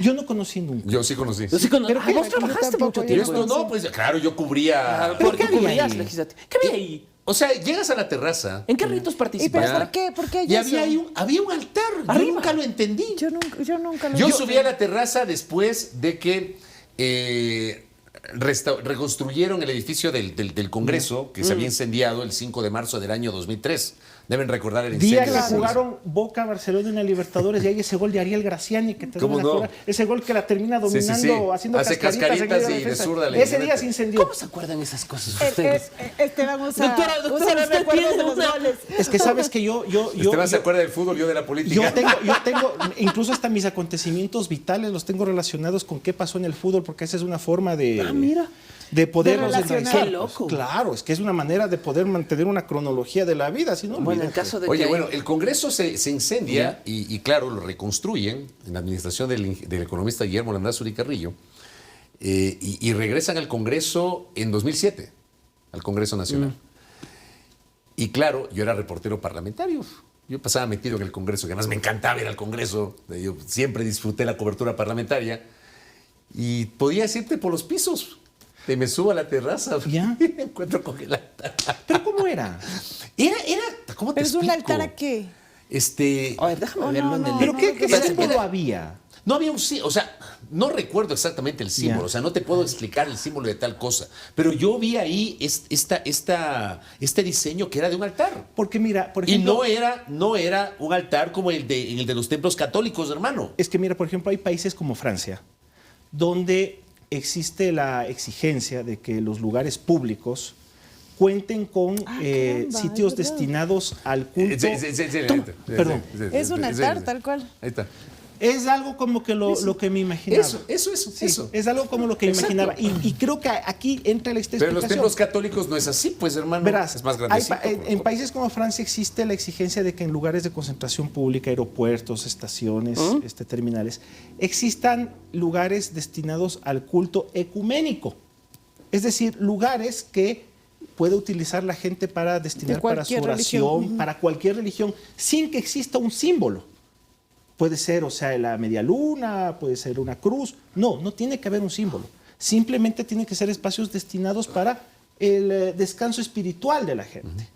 Speaker 4: Yo no conocí nunca.
Speaker 3: Yo sí conocí.
Speaker 1: Yo sí
Speaker 2: Pero
Speaker 1: Ay, vos
Speaker 2: yo
Speaker 1: trabajaste
Speaker 2: tampoco,
Speaker 1: mucho
Speaker 2: yo
Speaker 1: tiempo.
Speaker 3: No, pues claro, yo cubría.
Speaker 1: Porque
Speaker 4: ¿Qué había
Speaker 1: cubrías
Speaker 4: ahí?
Speaker 1: legislativo. ¿Qué había ahí?
Speaker 3: O sea, llegas a la terraza.
Speaker 1: ¿En qué ritos
Speaker 2: ¿Y pero
Speaker 1: participaste?
Speaker 2: por qué? ¿Por qué hay
Speaker 3: Y
Speaker 2: eso?
Speaker 3: había un altar. Yo
Speaker 1: Arriba.
Speaker 3: nunca lo entendí.
Speaker 2: Yo nunca lo
Speaker 3: Yo
Speaker 2: vi.
Speaker 3: subí a la terraza después de que reconstruyeron el edificio del Congreso, que se había incendiado el 5 de marzo del año 2003. Deben recordar el
Speaker 4: Día
Speaker 3: incendio.
Speaker 4: que jugaron Boca-Barcelona en la Libertadores y hay ese gol de Ariel Graciani que te
Speaker 3: ¿Cómo
Speaker 4: deben
Speaker 3: no?
Speaker 4: acordar. Ese gol que la termina dominando,
Speaker 3: Sí.
Speaker 4: haciendo
Speaker 3: Hace
Speaker 4: cascaritas
Speaker 3: cascaritas
Speaker 4: en medio
Speaker 3: y
Speaker 4: la defensa.
Speaker 3: de zurda le
Speaker 4: Ese día
Speaker 3: mete.
Speaker 4: se incendió.
Speaker 1: ¿Cómo se acuerdan esas cosas ustedes?
Speaker 2: Vamos a
Speaker 1: Doctora,
Speaker 2: usar los
Speaker 1: usted
Speaker 2: recuerdos
Speaker 1: tiene
Speaker 2: de los
Speaker 1: una-
Speaker 2: goles.
Speaker 4: Es que sabes que yo
Speaker 3: Se acuerda del fútbol, yo de la política.
Speaker 4: yo tengo, incluso hasta mis acontecimientos vitales los tengo relacionados con qué pasó en el fútbol, porque esa es una forma
Speaker 1: Mira.
Speaker 4: de poderlos
Speaker 2: De relacionar.
Speaker 4: enraizar.
Speaker 1: Qué loco.
Speaker 4: Claro, es que es una manera de poder mantener una cronología de la vida, si no,
Speaker 1: Bueno, en
Speaker 4: olvídate.
Speaker 1: caso de
Speaker 3: Oye,
Speaker 1: que...
Speaker 3: bueno, el Congreso se incendia y claro, lo reconstruyen en la administración del economista Guillermo Landazuri Carrillo y regresan al Congreso en 2007, al Congreso Nacional. Y claro, yo era reportero parlamentario. Yo pasaba metido en el Congreso, que además me encantaba ir al Congreso. Yo siempre disfruté la cobertura parlamentaria y podía irte por los pisos. Y me subo a la terraza
Speaker 4: ¿Ya?
Speaker 3: y me encuentro con el altar.
Speaker 4: ¿Pero cómo era?
Speaker 3: Era, ¿cómo te
Speaker 2: ¿Pero es un
Speaker 3: explico?
Speaker 2: altar a qué?
Speaker 1: A ver, déjame
Speaker 2: Oh,
Speaker 1: verlo
Speaker 2: no,
Speaker 1: en el...
Speaker 2: no,
Speaker 4: ¿Pero
Speaker 2: no,
Speaker 4: qué
Speaker 2: no,
Speaker 4: símbolo había?
Speaker 3: No había un símbolo, o sea, no recuerdo exactamente el símbolo,
Speaker 4: Ya.
Speaker 3: o sea, no te puedo explicar el símbolo de tal cosa, pero yo vi ahí este diseño que era de un altar.
Speaker 4: Porque mira, por
Speaker 3: Y
Speaker 4: ejemplo...
Speaker 3: no era un altar como el de los templos católicos, hermano.
Speaker 4: Es que mira, por ejemplo, hay países como Francia, donde existe la exigencia de que los lugares públicos cuenten con
Speaker 2: caramba,
Speaker 4: sitios
Speaker 2: es verdad.
Speaker 4: destinados al culto. Perdón.
Speaker 2: Es un altar, tal cual.
Speaker 3: Ahí está.
Speaker 4: Es algo como que lo que me imaginaba.
Speaker 3: Eso.
Speaker 4: Sí, es algo como lo que me
Speaker 3: Exacto.
Speaker 4: imaginaba. Y creo que aquí entra la
Speaker 3: Pero en los
Speaker 4: explicación.
Speaker 3: templos católicos no es así, pues, hermano.
Speaker 4: Verás,
Speaker 3: es más grandecito.
Speaker 4: en países como Francia existe la exigencia de que en lugares de concentración pública, aeropuertos, estaciones, terminales, existan lugares destinados al culto ecuménico. Es decir, lugares que puede utilizar la gente para destinar para su
Speaker 2: cualquier
Speaker 4: oración,
Speaker 2: religión.
Speaker 4: para cualquier religión, sin que exista un símbolo. Puede ser, o sea, la media luna, puede ser una cruz. No tiene que haber un símbolo. Simplemente tienen que ser espacios destinados para el descanso espiritual de la gente.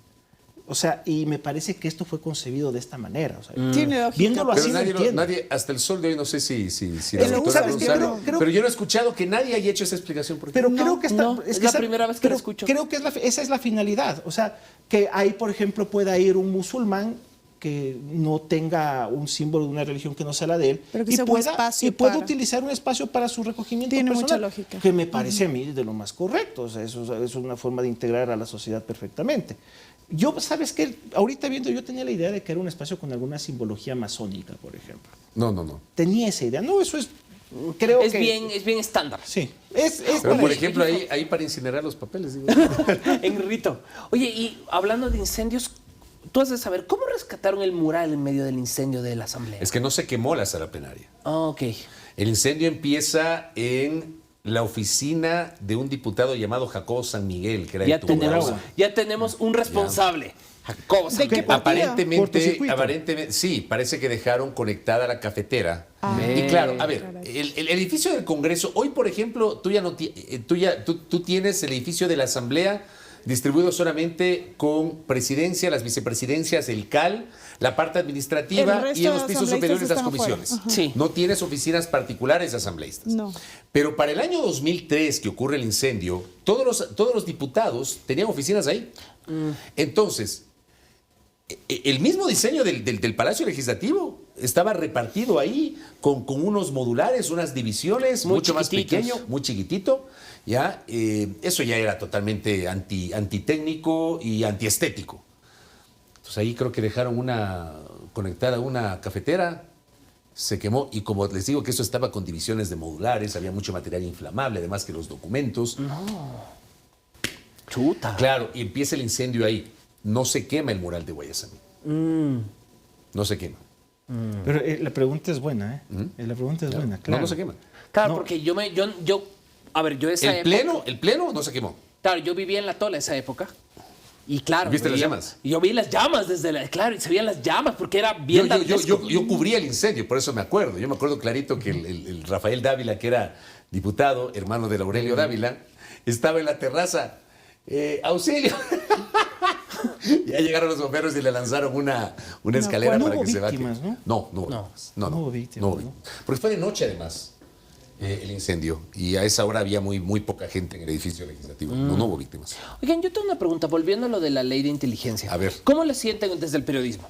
Speaker 4: O sea, y me parece que esto fue concebido de esta manera. O sea,
Speaker 2: Tiene lógica.
Speaker 4: viéndolo
Speaker 3: Pero
Speaker 4: así lo entiendo.
Speaker 3: nadie, hasta el sol de hoy, no sé si la
Speaker 4: Pero,
Speaker 3: doctora
Speaker 4: ¿sabes qué?
Speaker 3: Gonzalo,
Speaker 4: Creo-
Speaker 3: pero yo no he escuchado que nadie haya hecho esa explicación. ¿Por qué?
Speaker 4: Pero
Speaker 2: No,
Speaker 4: creo que
Speaker 1: es la primera vez que lo escucho.
Speaker 4: Creo que esa es la finalidad. O sea, que ahí, por ejemplo, pueda ir un musulmán que no tenga un símbolo de una religión que no sea la de él
Speaker 2: Pero que
Speaker 4: y
Speaker 2: sea un
Speaker 4: pueda,
Speaker 2: espacio
Speaker 4: y pueda
Speaker 2: para-
Speaker 4: utilizar un espacio para su recogimiento
Speaker 2: Tiene
Speaker 4: personal,
Speaker 2: mucha lógica.
Speaker 4: que me parece a mí de lo más correcto. O sea, eso es una forma de integrar a la sociedad perfectamente. Yo, ¿sabes qué? Ahorita viendo, yo tenía la idea de que era un espacio con alguna simbología masónica, por ejemplo.
Speaker 3: No.
Speaker 4: Tenía esa idea. No, eso es... Creo
Speaker 1: Es
Speaker 4: que...
Speaker 1: bien estándar.
Speaker 4: Sí. Es
Speaker 3: Pero, por
Speaker 4: para-
Speaker 3: ejemplo, ahí para incinerar los papeles. Digo.
Speaker 1: En rito. Oye, y hablando de incendios, tú has de saber, ¿cómo rescataron el mural en medio del incendio de la Asamblea?
Speaker 3: Es que no se quemó la sala plenaria.
Speaker 1: Ah, ok.
Speaker 3: El incendio empieza en la oficina de un diputado llamado Jacobo San Miguel, que era de Tungurahua.
Speaker 1: Ya tenemos un responsable. Jacobo San
Speaker 2: ¿De qué
Speaker 1: Miguel.
Speaker 2: partido?
Speaker 3: Aparentemente,
Speaker 4: Cortocircuito.
Speaker 3: sí, parece que dejaron conectada la cafetera. Y claro, a ver, el edificio del Congreso, hoy por ejemplo, tú tienes el edificio de la Asamblea distribuido solamente con presidencia, las vicepresidencias, el CAL, la parte
Speaker 2: El
Speaker 3: administrativa
Speaker 2: resto
Speaker 3: y en
Speaker 2: de
Speaker 3: los pisos
Speaker 2: asambleístas
Speaker 3: superiores las
Speaker 2: están afuera.
Speaker 3: comisiones.
Speaker 2: Ajá.
Speaker 1: Sí.
Speaker 3: No tienes oficinas particulares de asambleístas.
Speaker 2: No.
Speaker 3: Pero para el año 2003, que ocurre el incendio, todos los diputados tenían oficinas ahí. Entonces, el mismo diseño del Palacio Legislativo estaba repartido ahí con unos modulares, unas divisiones,
Speaker 1: Muy
Speaker 3: mucho más
Speaker 1: chiquititos.
Speaker 3: pequeño, muy chiquitito. ¿Ya? Eso ya era totalmente antitécnico y antiestético. Entonces ahí creo que dejaron conectada una cafetera, se quemó y como les digo que eso estaba con divisiones de modulares, había mucho material inflamable, además que los documentos.
Speaker 1: Chuta.
Speaker 3: Claro, y empieza el incendio ahí. No se quema el mural de Guayasamín. No se quema.
Speaker 4: Pero la pregunta es buena, ¿eh? La pregunta es buena, claro.
Speaker 3: No se quema.
Speaker 1: Claro,
Speaker 4: No.
Speaker 1: porque a ver, yo esa época...
Speaker 3: El pleno no se quemó.
Speaker 1: Claro, yo vivía en La Tola esa época. Y claro.
Speaker 3: ¿Viste las
Speaker 1: veía-
Speaker 3: llamas?
Speaker 1: Y yo vi las llamas claro, y se veían las llamas porque era
Speaker 3: Yo,
Speaker 1: bien
Speaker 3: yo, yo,
Speaker 1: dantesco.
Speaker 3: yo cubría el incendio, por eso me acuerdo. Yo me acuerdo clarito que el Rafael Dávila, que era diputado, hermano de Aurelio Dávila, estaba en la terraza. ¡Auxilio! Ya llegaron los bomberos y le lanzaron una escalera
Speaker 4: no
Speaker 3: para
Speaker 4: hubo
Speaker 3: que se baje.
Speaker 4: víctimas, ¿no?
Speaker 3: No hubo
Speaker 1: No.
Speaker 3: víctimas. No
Speaker 4: No hubo víctimas,
Speaker 3: hubo
Speaker 4: ¿no?
Speaker 3: Porque fue de noche, además, el incendio. Y a esa hora había muy poca gente en el edificio legislativo. No hubo víctimas.
Speaker 1: Oigan, yo tengo una pregunta, volviendo a lo de la ley de inteligencia.
Speaker 3: A ver.
Speaker 1: ¿Cómo le sienten desde el periodismo?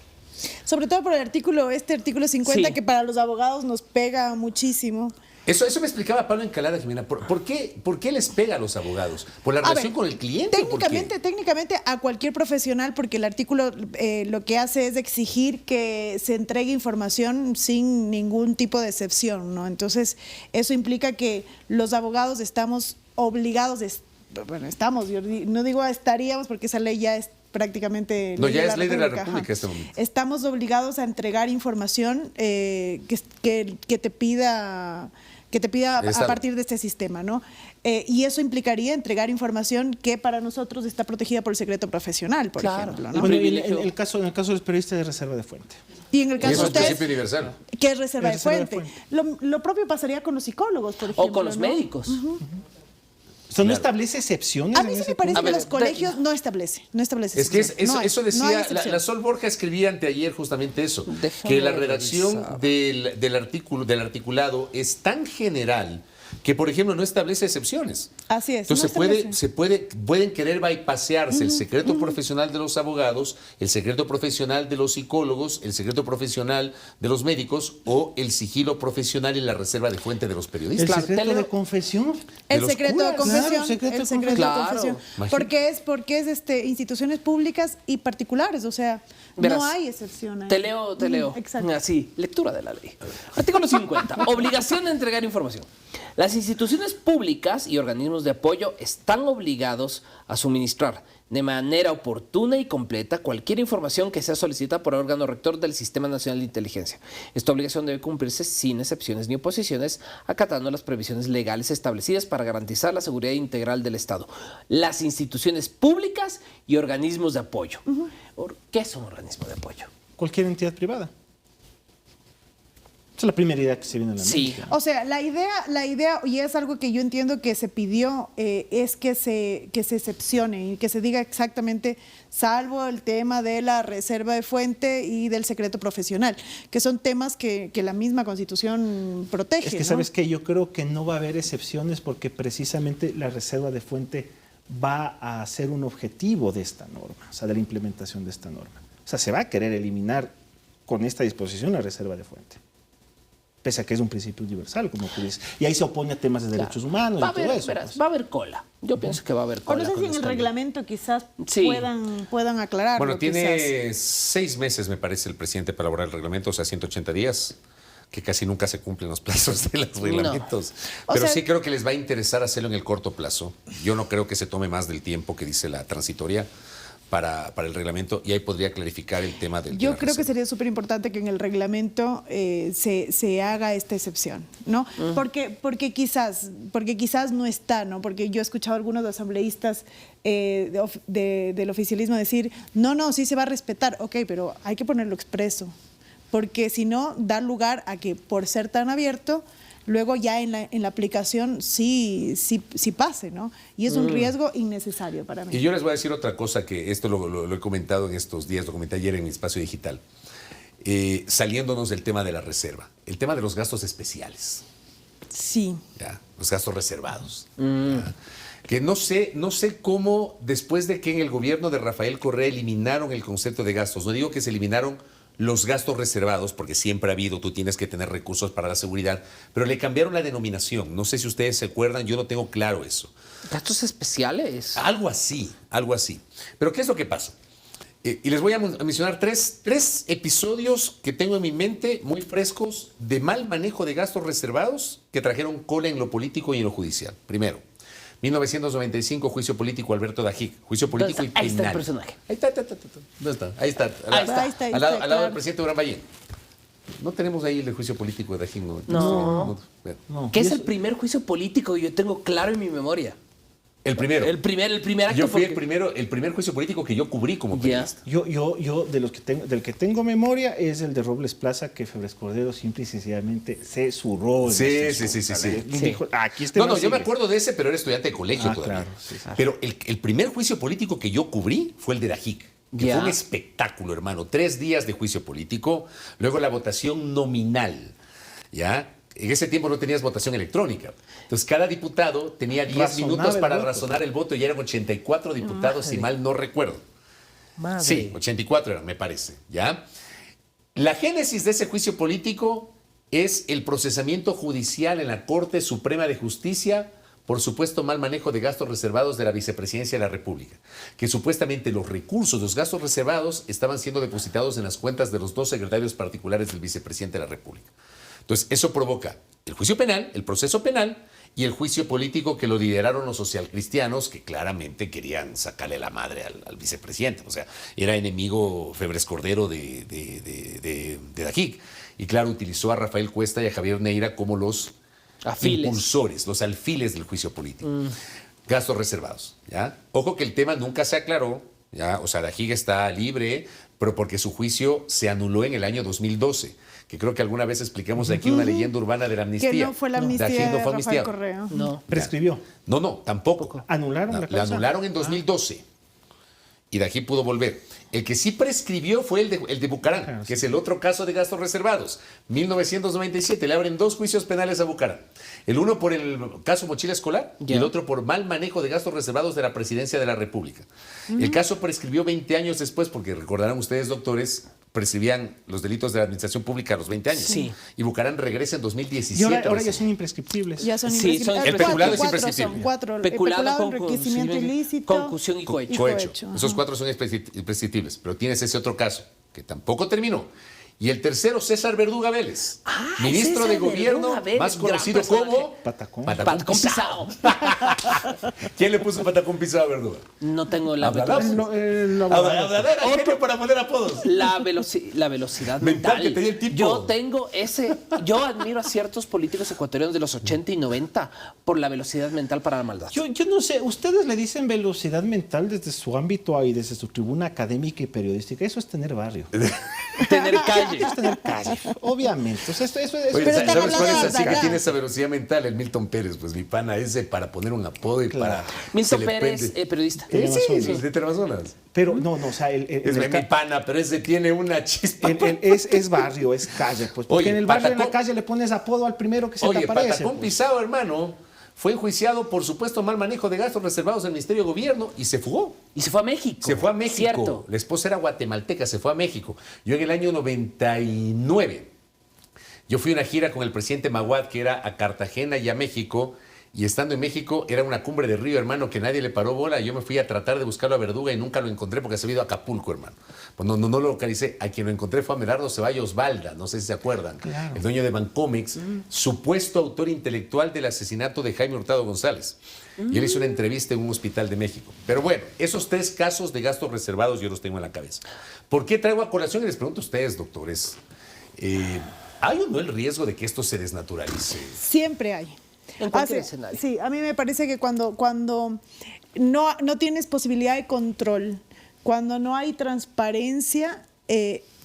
Speaker 2: Sobre todo por el artículo 50,
Speaker 1: Sí.
Speaker 2: que para los abogados nos pega muchísimo.
Speaker 3: Eso me explicaba Pablo Encalada, Jimena. ¿Por qué les pega a los abogados? ¿Por la
Speaker 2: A
Speaker 3: relación
Speaker 2: ver,
Speaker 3: con el cliente? o por qué?
Speaker 2: técnicamente a cualquier profesional, porque el artículo lo que hace es exigir que se entregue información sin ningún tipo de excepción, ¿no? Entonces, eso implica que los abogados estamos obligados, yo no digo estaríamos porque esa ley ya es prácticamente
Speaker 3: No, ya es ley de la
Speaker 2: ajá.
Speaker 3: República este momento.
Speaker 2: Estamos obligados a entregar información que te pida a
Speaker 3: Estado.
Speaker 2: partir de este sistema, ¿no? Y eso implicaría entregar información que para nosotros está protegida por el secreto profesional, por
Speaker 1: Claro.
Speaker 2: ejemplo, ¿no?
Speaker 4: Bueno, y
Speaker 1: privilegio.
Speaker 4: en el caso de los periodistas de reserva de fuente.
Speaker 2: Y en el
Speaker 3: Y
Speaker 2: caso
Speaker 3: eso
Speaker 2: de
Speaker 3: es principio
Speaker 2: ustedes,
Speaker 3: universal.
Speaker 2: que es reserva de
Speaker 4: Es reserva de
Speaker 2: fuente. Lo propio pasaría con los psicólogos, por ejemplo.
Speaker 1: O con los
Speaker 2: ¿no?
Speaker 1: médicos.
Speaker 4: O sea, ¿no establece excepciones?
Speaker 2: A
Speaker 4: en
Speaker 2: mí sí
Speaker 4: ese
Speaker 2: me parece
Speaker 1: A
Speaker 2: que
Speaker 1: ver,
Speaker 2: los colegios no establece
Speaker 3: Es que
Speaker 2: excepción. No hay
Speaker 3: eso decía,
Speaker 2: excepción.
Speaker 3: la Sol Borja escribía anteayer justamente eso,
Speaker 1: Déjame
Speaker 3: que la redacción
Speaker 1: revisar.
Speaker 3: del articulado es tan general que, por ejemplo, no establece excepciones.
Speaker 2: Así es.
Speaker 3: Entonces
Speaker 2: no establece.
Speaker 3: pueden querer bypasearse el secreto profesional de los abogados, el secreto profesional de los psicólogos, el secreto profesional de los médicos o el sigilo profesional y la reserva de fuente de los
Speaker 4: El
Speaker 3: periodistas.
Speaker 1: Claro,
Speaker 4: secreto
Speaker 1: te leo-
Speaker 4: de confesión.
Speaker 2: El
Speaker 3: los
Speaker 2: secreto de
Speaker 3: curas.
Speaker 2: confesión.
Speaker 4: Claro, secreto de
Speaker 2: el secreto
Speaker 1: confesión.
Speaker 2: de confesión.
Speaker 3: Claro.
Speaker 2: Porque es instituciones públicas y particulares, o sea,
Speaker 1: Verás,
Speaker 2: no hay excepción ahí.
Speaker 1: Te leo.
Speaker 2: Exacto.
Speaker 1: Así, lectura de la ley. Artículo 50. Obligación de entregar información. Las instituciones públicas y organismos de apoyo están obligados a suministrar de manera oportuna y completa cualquier información que sea solicitada por el órgano rector del Sistema Nacional de Inteligencia. Esta obligación debe cumplirse sin excepciones ni oposiciones, acatando las previsiones legales establecidas para garantizar la seguridad integral del Estado. Las instituciones públicas y organismos de apoyo. ¿Qué son organismos de apoyo?
Speaker 4: Cualquier entidad privada. Esa es la primera idea que se viene a la mente.
Speaker 1: Sí.
Speaker 2: O sea, la idea, y es algo que yo entiendo que se pidió, es que se excepcione y que se diga exactamente, salvo el tema de la reserva de fuente y del secreto profesional, que son temas que la misma Constitución protege.
Speaker 4: Es que,
Speaker 2: ¿no?
Speaker 4: ¿sabes qué? Yo creo que no va a haber excepciones porque precisamente la reserva de fuente va a ser un objetivo de esta norma, o sea, de la implementación de esta norma. O sea, se va a querer eliminar con esta disposición la reserva de fuente. Pese a que es un principio universal, como tú dices. Y ahí se opone a temas de derechos humanos
Speaker 1: Va a
Speaker 4: y todo
Speaker 1: haber,
Speaker 4: eso.
Speaker 1: verás,
Speaker 4: Pues.
Speaker 1: va a haber cola. Yo pienso que va a haber
Speaker 2: O
Speaker 1: cola.
Speaker 2: no sé
Speaker 1: con
Speaker 2: si en el
Speaker 1: esta ley.
Speaker 2: reglamento quizás
Speaker 1: Sí.
Speaker 2: puedan aclararlo.
Speaker 3: Bueno, tiene
Speaker 2: quizás.
Speaker 3: 6 meses, me parece, el presidente para elaborar el reglamento, o sea, 180 días, que casi nunca se cumplen los plazos de los reglamentos.
Speaker 2: O
Speaker 3: Pero
Speaker 2: sea,
Speaker 3: sí creo que les va a interesar hacerlo en el corto plazo. Yo no creo que se tome más del tiempo que dice la transitoria para el reglamento, y ahí podría clarificar el tema del.
Speaker 2: Yo creo que sería súper importante que en el reglamento se haga esta excepción, ¿no? Porque quizás no está, ¿no? Porque yo he escuchado a algunos asambleístas del oficialismo decir, no, sí se va a respetar, ok, pero hay que ponerlo expreso, porque si no, da lugar a que por ser tan abierto, luego ya en la aplicación sí pase, ¿no? Y es un riesgo innecesario para mí.
Speaker 3: Y yo les voy a decir otra cosa, que esto lo he comentado en estos días, lo comenté ayer en mi espacio digital, saliéndonos del tema de la reserva, el tema de los gastos especiales,
Speaker 2: Sí.
Speaker 3: ¿ya? Los gastos reservados. ¿Ya? Que no sé cómo, después de que en el gobierno de Rafael Correa eliminaron el concepto de gastos, no digo que se eliminaron los gastos reservados, porque siempre ha habido, tú tienes que tener recursos para la seguridad, pero le cambiaron la denominación. No sé si ustedes se acuerdan, yo no tengo claro eso.
Speaker 1: Gastos especiales.
Speaker 3: Algo así, algo así. Pero ¿qué es lo que pasa? Y les voy a mencionar tres episodios que tengo en mi mente muy frescos de mal manejo de gastos reservados que trajeron cola en lo político y en lo judicial. Primero, 1995, juicio político Alberto Dajic, juicio político y penal.
Speaker 1: Ahí está el personaje.
Speaker 3: Ahí está. ¿Dónde está? Ahí está.
Speaker 1: Ahí está.
Speaker 3: Al lado del
Speaker 2: claro.
Speaker 3: presidente Durán Ballén. No tenemos ahí el juicio político de Dajic.
Speaker 1: No.
Speaker 4: No.
Speaker 1: Que
Speaker 4: Y
Speaker 1: es
Speaker 4: eso-
Speaker 1: el primer juicio político que yo tengo claro en mi memoria.
Speaker 3: El primero.
Speaker 1: El primer acto.
Speaker 3: Yo fui
Speaker 1: porque-
Speaker 3: el primer juicio político que yo cubrí como
Speaker 1: Ya.
Speaker 3: periodista.
Speaker 4: Yo del que tengo memoria es el de Robles Plaza, que Febres Cordero simple y sencillamente se zurró. en
Speaker 3: Sí,
Speaker 4: ese
Speaker 3: sí.
Speaker 4: show. O sea, dijo, aquí este
Speaker 3: No,
Speaker 4: man
Speaker 3: yo me
Speaker 4: sigue.
Speaker 3: acuerdo de ese, pero era estudiante de colegio
Speaker 4: Ah,
Speaker 3: todavía.
Speaker 4: claro, sí.
Speaker 3: Pero el primer juicio político que yo cubrí fue el de Dajic, que
Speaker 1: Ya.
Speaker 3: fue un espectáculo, hermano. 3 días de juicio político, luego la votación nominal, ¿ya? En ese tiempo no tenías votación electrónica. Entonces, cada diputado tenía 10
Speaker 4: Razonaba
Speaker 3: minutos
Speaker 4: el
Speaker 3: para
Speaker 4: voto.
Speaker 3: razonar el voto y eran 84 diputados, si mal no recuerdo.
Speaker 1: Madre.
Speaker 3: Sí, 84 eran, me parece, ¿ya? La génesis de ese juicio político es el procesamiento judicial en la Corte Suprema de Justicia por supuesto mal manejo de gastos reservados de la Vicepresidencia de la República, que supuestamente los recursos, los gastos reservados, estaban siendo depositados en las cuentas de los 2 secretarios particulares del Vicepresidente de la República. Entonces, eso provoca el juicio penal, el proceso penal y el juicio político que lo lideraron los socialcristianos, que claramente querían sacarle la madre al vicepresidente. O sea, era enemigo Febres Cordero de Dajic. Y claro, utilizó a Rafael Cuesta y a Javier Neira como los impulsores, los alfiles del juicio político. Gastos reservados, ¿ya? Ojo que el tema nunca se aclaró, ¿ya? O sea, Dajic está libre, pero porque su juicio se anuló en el año 2012, que creo que alguna vez explicamos aquí una leyenda urbana de la amnistía.
Speaker 2: Que no fue la amnistía
Speaker 3: Dajic no
Speaker 2: de
Speaker 3: fue
Speaker 2: Rafael
Speaker 3: amnistiado.
Speaker 2: Correa.
Speaker 1: No.
Speaker 4: Prescribió.
Speaker 3: No, tampoco.
Speaker 4: Anularon la
Speaker 3: La
Speaker 4: causa.
Speaker 3: anularon en 2012 y Dajic pudo volver. El que sí prescribió fue el de Bucarán,
Speaker 4: Claro,
Speaker 3: que
Speaker 4: sí.
Speaker 3: es el otro caso de gastos reservados. 1997, le abren 2 juicios penales a Bucarán. El uno por el caso mochila escolar y
Speaker 1: Ya.
Speaker 3: el otro por mal manejo de gastos reservados de la Presidencia de la República. El caso prescribió 20 años después, porque recordarán ustedes, doctores, prescribían los delitos de la administración pública a los 20 años.
Speaker 1: Sí.
Speaker 3: Y Bucarán regresa en
Speaker 4: Y
Speaker 3: 2017.
Speaker 4: ahora ya
Speaker 3: recién.
Speaker 4: son imprescriptibles.
Speaker 2: Ya son
Speaker 1: Sí, son
Speaker 2: imprescriptibles.
Speaker 3: El peculado es
Speaker 2: Cuatro
Speaker 3: imprescriptible.
Speaker 2: son, 4.
Speaker 1: Peculado,
Speaker 2: Enriquecimiento ilícito.
Speaker 1: concusión y cohecho.
Speaker 3: Cohecho. Esos
Speaker 2: ajá.
Speaker 3: 4 son imprescriptibles, pero tienes ese otro caso que tampoco terminó. Y el tercero, César Verduga Vélez, ministro
Speaker 1: César
Speaker 3: de Gobierno,
Speaker 1: Verduga Vélez,
Speaker 3: más
Speaker 1: gran
Speaker 3: conocido
Speaker 1: personaje.
Speaker 3: como
Speaker 4: Patacón.
Speaker 1: Patacón pisado.
Speaker 3: ¿Quién le puso patacón pisado a Verduga?
Speaker 1: No tengo la
Speaker 3: Hablarás. Habladera, genio para poner apodos.
Speaker 1: la velocidad
Speaker 3: Mental
Speaker 1: mental.
Speaker 3: que tenía el tipo.
Speaker 1: Yo admiro a ciertos políticos ecuatorianos de los 80 y 90 por la velocidad mental para la maldad.
Speaker 4: Yo no sé, ustedes le dicen velocidad mental desde su ámbito y desde su tribuna académica y periodística. Eso es tener barrio.
Speaker 1: tener calle.
Speaker 4: Es tener calle, obviamente. O sea, eso
Speaker 3: Oye,
Speaker 2: Pero están
Speaker 3: ¿sabes cuál es
Speaker 2: hablando de
Speaker 3: así que
Speaker 2: verdad.
Speaker 3: tiene esa velocidad mental? El Milton Pérez, pues mi pana, ese para poner un apodo y para...
Speaker 1: Milton
Speaker 3: se le
Speaker 1: Pérez,
Speaker 3: prende.
Speaker 1: periodista.
Speaker 3: Sí,
Speaker 4: Teleamazonas.
Speaker 3: sí, de Teleamazonas.
Speaker 4: Pero no, o sea,
Speaker 3: Es mi pana, pero ese tiene una chispa.
Speaker 4: es barrio, es calle. Pues, porque
Speaker 3: Oye,
Speaker 4: en el barrio, en la
Speaker 3: Patacón-
Speaker 4: calle, le pones apodo al primero que se te
Speaker 3: Oye,
Speaker 4: aparece.
Speaker 3: Patacón
Speaker 4: pues.
Speaker 3: Pisado, hermano, fue enjuiciado por supuesto mal manejo de gastos reservados del Ministerio de Gobierno y se fugó.
Speaker 1: Y se fue a México.
Speaker 3: Se fue a México.
Speaker 1: Cierto.
Speaker 3: La esposa era guatemalteca, se fue a México. Yo en el año 99, yo fui a una gira con el presidente Maguad, que era a Cartagena y a México, y estando en México era una cumbre de río, hermano, que nadie le paró bola. Yo me fui a tratar de buscarlo a Verduga y nunca lo encontré porque se había ido a Acapulco, hermano. Pues no lo localicé. A quien lo encontré fue a Medardo Ceballos Balda, no sé si se acuerdan.
Speaker 4: Claro.
Speaker 3: El dueño de Bancomex, supuesto autor intelectual del asesinato de Jaime Hurtado González. Y él hizo una entrevista en un hospital de México. Pero bueno, esos 3 casos de gastos reservados yo los tengo en la cabeza. ¿Por qué traigo a colación? Y les pregunto a ustedes, doctores. ¿Hay o no el riesgo de que esto se desnaturalice?
Speaker 2: Siempre hay.
Speaker 1: En cualquier
Speaker 2: Hace-
Speaker 1: escenario.
Speaker 2: Sí, a mí me parece que cuando no tienes posibilidad de control, cuando no hay transparencia,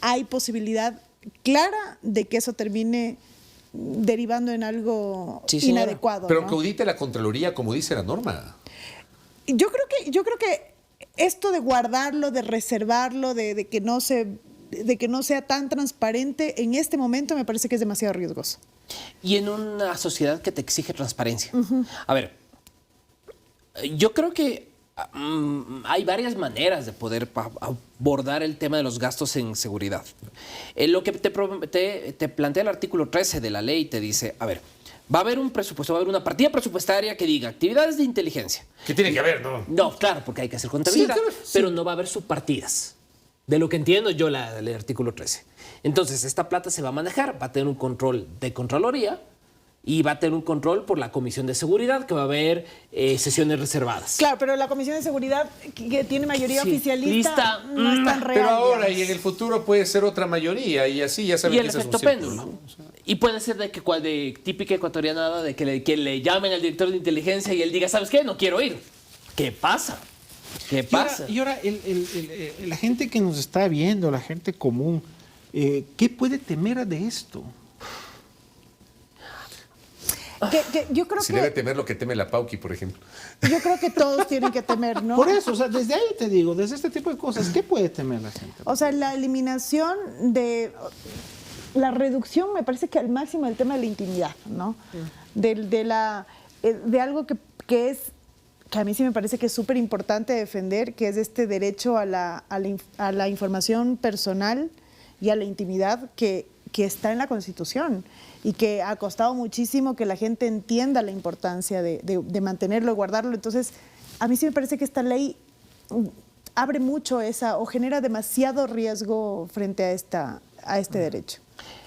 Speaker 2: hay posibilidad clara de que eso termine derivando en algo
Speaker 1: Sí, señora.
Speaker 2: inadecuado.
Speaker 3: Pero
Speaker 2: ¿no?
Speaker 3: que audite la Contraloría como dice la norma.
Speaker 2: Yo creo que esto de guardarlo, de reservarlo, de que no sea tan transparente, en este momento me parece que es demasiado riesgoso.
Speaker 1: Y en una sociedad que te exige transparencia. A ver, yo creo que hay varias maneras de poder abordar el tema de los gastos en seguridad. Lo que te plantea el artículo 13 de la ley te dice, a ver, va a haber un presupuesto, va a haber una partida presupuestaria que diga actividades de inteligencia.
Speaker 3: ¿Qué tiene que haber, no?
Speaker 1: No, claro, porque hay que hacer contabilidad,
Speaker 3: Sí, claro, sí.
Speaker 1: pero no va a haber subpartidas. De lo que entiendo yo el artículo 13. Entonces, esta plata se va a manejar, va a tener un control de Contraloría y va a tener un control por la Comisión de Seguridad, que va a haber sesiones reservadas.
Speaker 2: Claro, pero la Comisión de Seguridad, que tiene mayoría
Speaker 1: Sí,
Speaker 2: oficialista,
Speaker 1: lista,
Speaker 2: no es tan real.
Speaker 3: Pero ahora y
Speaker 2: digamos.
Speaker 3: en el futuro puede ser otra mayoría y así ya saben
Speaker 1: Y
Speaker 3: que
Speaker 1: el
Speaker 3: ese es un
Speaker 1: efecto
Speaker 3: círculo,
Speaker 1: péndulo.
Speaker 3: ¿no?
Speaker 1: Y puede ser de típica ecuatorianada, de que le llamen al director de inteligencia y él diga, ¿sabes qué? No quiero ir. ¿Qué pasa? ¿Qué pasa?
Speaker 4: Y ahora la gente que nos está viendo, la gente común, ¿qué puede temer de esto?
Speaker 2: Que yo creo
Speaker 3: Si
Speaker 2: que
Speaker 3: debe temer lo que teme la Pauqui, por ejemplo.
Speaker 2: yo creo que todos tienen que temer, ¿no?
Speaker 4: Por eso, o sea, desde ahí te digo, desde este tipo de cosas, ¿qué puede temer la gente?
Speaker 2: O sea, la eliminación la reducción, me parece que al máximo del tema de la intimidad, ¿no? De algo que a mí sí me parece que es súper importante defender, que es este derecho a la información personal y a la intimidad que está en la Constitución y que ha costado muchísimo que la gente entienda la importancia de mantenerlo y guardarlo. Entonces, a mí sí me parece que esta ley abre mucho o genera demasiado riesgo frente a este derecho.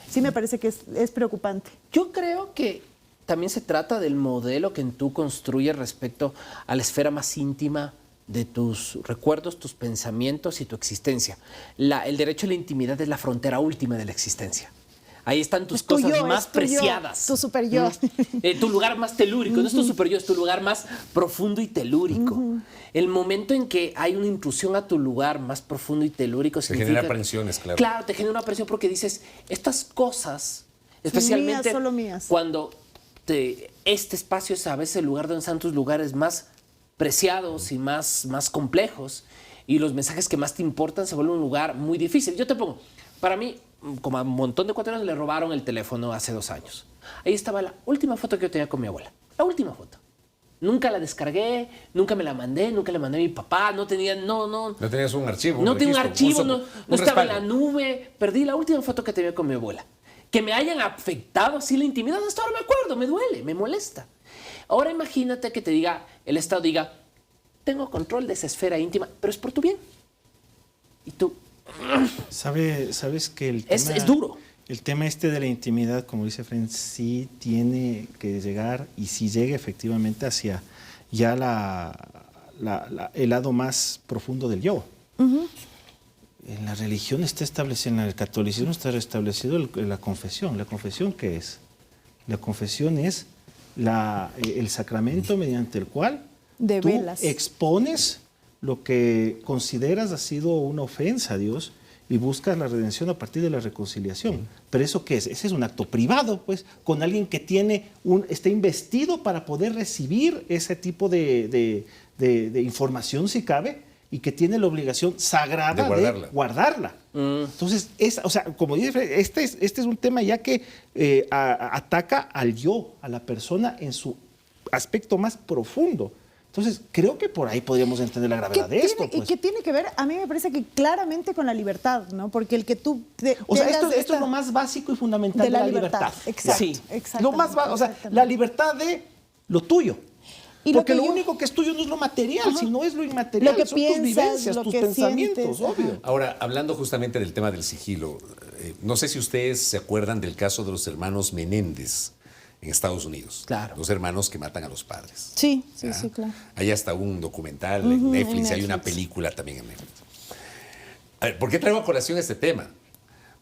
Speaker 2: Sí me parece que es preocupante.
Speaker 1: Yo creo que también se trata del modelo que tú construyes respecto a la esfera más íntima de tus recuerdos, tus pensamientos y tu existencia. El derecho a la intimidad es la frontera última de la existencia. Ahí están tus
Speaker 2: Es tu
Speaker 1: cosas
Speaker 2: yo,
Speaker 1: más
Speaker 2: es tu yo,
Speaker 1: preciadas.
Speaker 2: tu super yo.
Speaker 1: Tu lugar más telúrico. No es tu super yo, es tu lugar más profundo y telúrico. El momento en que hay una intrusión a tu lugar más profundo y telúrico
Speaker 3: Te
Speaker 1: significa...
Speaker 3: genera aprensiones, claro.
Speaker 1: Claro, te genera una presión porque dices, estas cosas, especialmente
Speaker 2: mías, solo mías.
Speaker 1: cuando este espacio es a veces el lugar donde están tus lugares más preciados y más complejos, y los mensajes que más te importan se vuelven un lugar muy difícil. Yo te pongo, para mí, como a un montón de ecuatorianos le robaron el teléfono hace 2 años. Ahí estaba la última foto que yo tenía con mi abuela. La última foto. Nunca la descargué, nunca me la mandé, nunca le mandé a mi papá, no tenías un
Speaker 3: archivo.
Speaker 1: no tenía un archivo, no estaba en la
Speaker 3: respaldo.
Speaker 1: nube. Perdí la última foto que tenía con mi abuela. Que me hayan afectado así la intimidad, hasta ahora me acuerdo, me duele, me molesta. Ahora imagínate que el Estado diga, tengo control de esa esfera íntima, pero es por tu bien. Y tú,
Speaker 4: ¿Sabes que el tema,
Speaker 1: es duro.
Speaker 4: El tema este de la intimidad, como dice Fren, sí tiene que llegar, y sí llega efectivamente hacia ya el lado más profundo del yo. En la religión está establecido, en el catolicismo está establecido la confesión. ¿La confesión qué es? La confesión es el sacramento mediante el cual
Speaker 2: De
Speaker 4: tú
Speaker 2: velas.
Speaker 4: expones lo que consideras ha sido una ofensa a Dios y buscas la redención a partir de la reconciliación. ¿Pero eso qué es? Ese es un acto privado, pues, con alguien que está investido para poder recibir ese tipo de información, si cabe, y que tiene la obligación sagrada de guardarla. Entonces, como dice, este es un tema ya que ataca al yo, a la persona en su aspecto más profundo. Entonces, creo que por ahí podríamos entender la gravedad de esto.
Speaker 2: ¿Y qué tiene que ver? A mí me parece que claramente con la libertad, ¿no? Porque el que tú...
Speaker 4: esto es lo más básico y fundamental de la libertad.
Speaker 2: Exacto.
Speaker 4: Sí.
Speaker 2: Exacto.
Speaker 4: Lo más la libertad de lo tuyo. Porque lo único que es tuyo no es lo material, sino es lo inmaterial.
Speaker 2: Lo que
Speaker 4: son
Speaker 2: piensas,
Speaker 4: tus vivencias, tus pensamientos, obvio.
Speaker 3: Ahora, hablando justamente del tema del sigilo, no sé si ustedes se acuerdan del caso de los hermanos Menéndez en Estados Unidos.
Speaker 1: Claro.
Speaker 3: Los hermanos que matan a los padres.
Speaker 2: Sí, claro.
Speaker 3: Hay hasta un documental en Netflix, hay una película también en Netflix. A ver, ¿por qué traigo a colación este tema?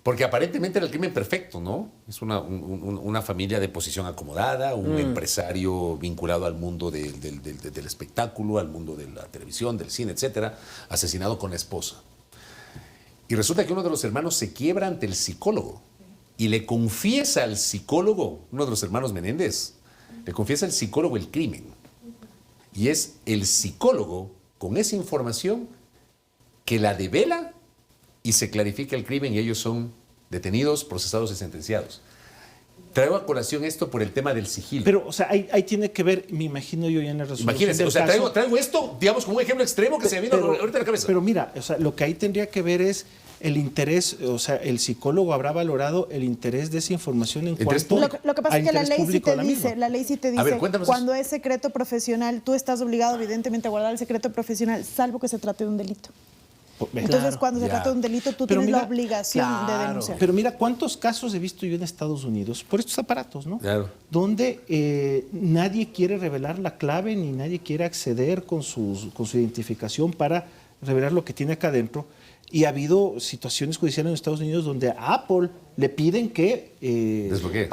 Speaker 3: Porque aparentemente era el crimen perfecto, ¿no? Es una familia de posición acomodada, un empresario vinculado al mundo del espectáculo, al mundo de la televisión, del cine, etcétera, asesinado con la esposa. Y resulta que uno de los hermanos se quiebra ante el psicólogo y le confiesa al psicólogo, uno de los hermanos Menéndez, le confiesa al psicólogo el crimen. Y es el psicólogo, con esa información, que la devela y se clarifica el crimen y ellos son detenidos, procesados y sentenciados. Traigo a colación esto por el tema del sigilo.
Speaker 4: Pero, ahí tiene que ver, me imagino yo ya en la resolución.
Speaker 3: Imagínense, traigo esto, digamos, como un ejemplo extremo que se me vino ahorita a la cabeza.
Speaker 4: Pero mira, lo que ahí tendría que ver es el interés, el psicólogo habrá valorado el interés de esa información en cuanto
Speaker 2: lo que pasa es que la ley sí te dice,
Speaker 3: ver,
Speaker 2: cuando es secreto profesional, tú estás obligado evidentemente a guardar el secreto profesional, salvo que se trate de un delito. Entonces, cuando se trata de un delito, tú tienes la obligación de denunciar.
Speaker 4: Pero mira, ¿cuántos casos he visto yo en Estados Unidos por estos aparatos, ¿no?
Speaker 3: Claro.
Speaker 4: Donde nadie quiere revelar la clave ni nadie quiere acceder con su identificación para revelar lo que tiene acá adentro. Y ha habido situaciones judiciales en Estados Unidos donde a Apple le piden que desbloquee.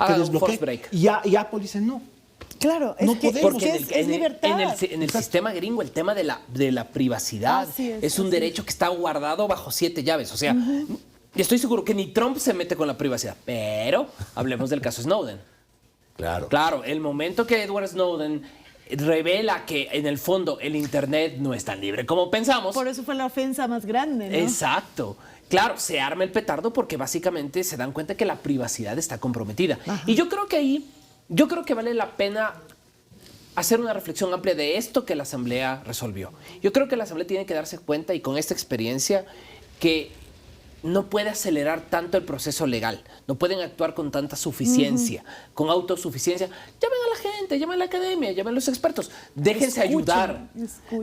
Speaker 4: Y Apple dice no.
Speaker 2: Claro,
Speaker 4: no podemos.
Speaker 2: Porque es libertad.
Speaker 1: En el sistema gringo, el tema de la privacidad es un derecho que está guardado bajo 7 llaves. O sea, estoy seguro que ni Trump se mete con la privacidad. Pero hablemos del caso Snowden. Claro, el momento que Edward Snowden revela que en el fondo el Internet no es tan libre como pensamos.
Speaker 2: Por eso fue la ofensa más grande, ¿no?
Speaker 1: Exacto. Claro, se arma el petardo porque básicamente se dan cuenta que la privacidad está comprometida. Ajá. Y yo creo que vale la pena hacer una reflexión amplia de esto que la Asamblea resolvió. Yo creo que la Asamblea tiene que darse cuenta, y con esta experiencia, que no puede acelerar tanto el proceso legal, no pueden actuar con tanta suficiencia, con autosuficiencia. Llamen a la gente, llamen a la academia, llamen a los expertos, déjense ayudar.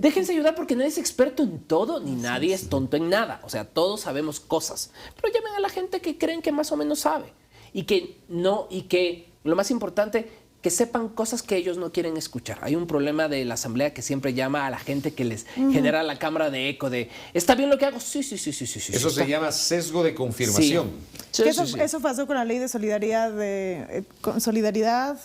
Speaker 1: Déjense ayudar porque nadie es experto en todo, ni nadie es tonto en nada. O sea, todos sabemos cosas, pero llamen a la gente que creen que más o menos sabe y que lo más importante, que sepan cosas que ellos no quieren escuchar. Hay un problema de la Asamblea que siempre llama a la gente que les genera la cámara de eco de ¿está bien lo que hago? Sí.
Speaker 3: Eso se llama sesgo de confirmación.
Speaker 2: Sí. Eso pasó con la ley de solidaridad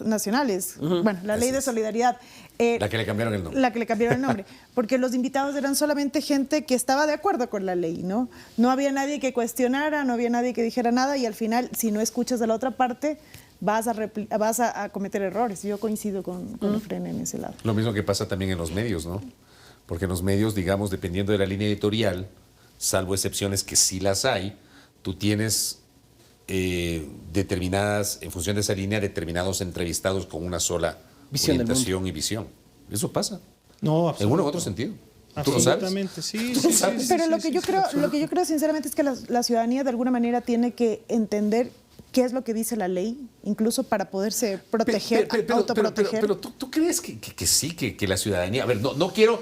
Speaker 2: nacionales. Bueno, la ley de solidaridad.
Speaker 3: La que le cambiaron el nombre.
Speaker 2: La que le cambiaron el nombre. Porque los invitados eran solamente gente que estaba de acuerdo con la ley, ¿no? No había nadie que cuestionara, no había nadie que dijera nada y al final, si no escuchas de la otra parte, vas a cometer errores. Yo coincido con Efren en ese lado.
Speaker 3: Lo mismo que pasa también en los medios, ¿no? Porque en los medios, digamos, dependiendo de la línea editorial, salvo excepciones que sí las hay, tú tienes determinadas, en función de esa línea, determinados entrevistados con una sola orientación y visión. Eso pasa.
Speaker 4: No,
Speaker 3: en uno u otro sentido.
Speaker 4: Absolutamente, sí.
Speaker 2: Pero lo que yo creo sinceramente es que la ciudadanía de alguna manera tiene que entender qué es lo que dice la ley, incluso para poderse proteger, autoproteger.
Speaker 3: Pero ¿tú crees que sí, que la ciudadanía... A ver, no quiero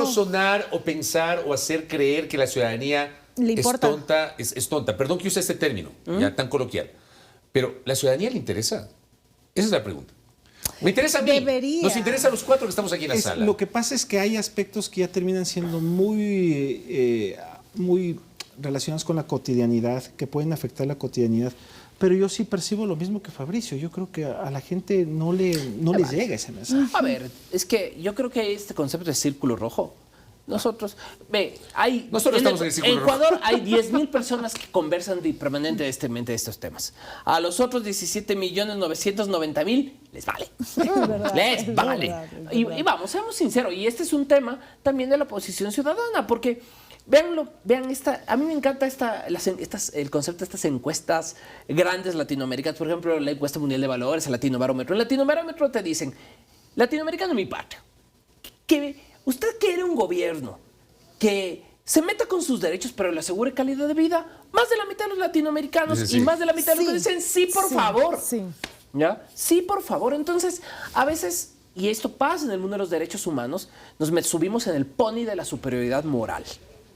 Speaker 3: sonar o pensar o hacer creer que la ciudadanía es tonta. Perdón que use este término, ya tan coloquial. Pero ¿la ciudadanía le interesa? Esa es la pregunta. Me interesa a mí. Nos interesa a los 4 que estamos aquí en la sala.
Speaker 4: Lo que pasa es que hay aspectos que ya terminan siendo muy relacionados con la cotidianidad, que pueden afectar la cotidianidad. Pero yo sí percibo lo mismo que Fabricio. Yo creo que a la gente no le llega ese mensaje.
Speaker 1: A ver, es que yo creo que hay este concepto de círculo rojo. Nosotros
Speaker 3: estamos en el círculo
Speaker 1: en Ecuador hay 10.000 personas que conversan permanentemente de estos temas. A los otros 17.990.000 les vale. Les vale. Y vamos, seamos sinceros. Y este es un tema también de la oposición ciudadana, porque vean a mí me encanta el concepto de estas encuestas grandes latinoamericanas. Por ejemplo, la encuesta mundial de valores, el Latinobarómetro. En el Latinobarómetro te dicen, latinoamericano mi patria, que usted quiere un gobierno que se meta con sus derechos pero le asegure calidad de vida. Más de la mitad de los latinoamericanos
Speaker 3: Dice sí.
Speaker 1: y más de la mitad de los que dicen sí, por favor.
Speaker 2: Sí.
Speaker 1: ¿Ya? Sí, por favor. Entonces, a veces, y esto pasa en el mundo de los derechos humanos, nos subimos en el pony de la superioridad moral,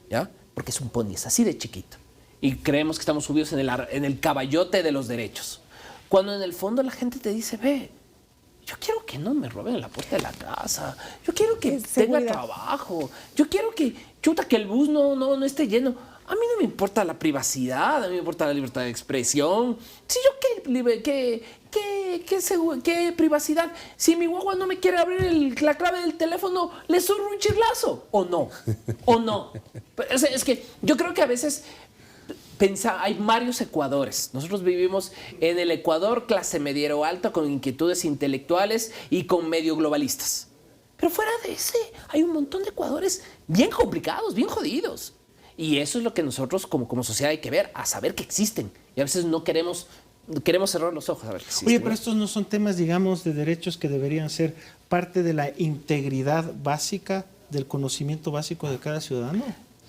Speaker 1: ¿ya? Porque es un pony, es así de chiquito. Y creemos que estamos subidos en el caballote de los derechos. Cuando en el fondo la gente te dice, ve, yo quiero que no me roben la puerta de la casa. Yo quiero que tenga trabajo. Yo quiero que el bus no esté lleno. A mí no me importa la privacidad, a mí me importa la libertad de expresión. Si yo qué privacidad. Si mi guagua no me quiere abrir la clave del teléfono, le zurro un chirlazo. ¿O no? ¿O no? Es que yo creo que a veces hay varios Ecuadores. Nosotros vivimos en el Ecuador clase mediero alta, con inquietudes intelectuales y con medio globalistas. Pero fuera de ese, hay un montón de Ecuadores bien complicados, bien jodidos. Y eso es lo que nosotros como sociedad hay que ver, a saber que existen. Y a veces no queremos cerrar los ojos a ver que existen.
Speaker 4: Oye, pero estos no son temas, digamos, de derechos que deberían ser parte de la integridad básica, del conocimiento básico de cada ciudadano.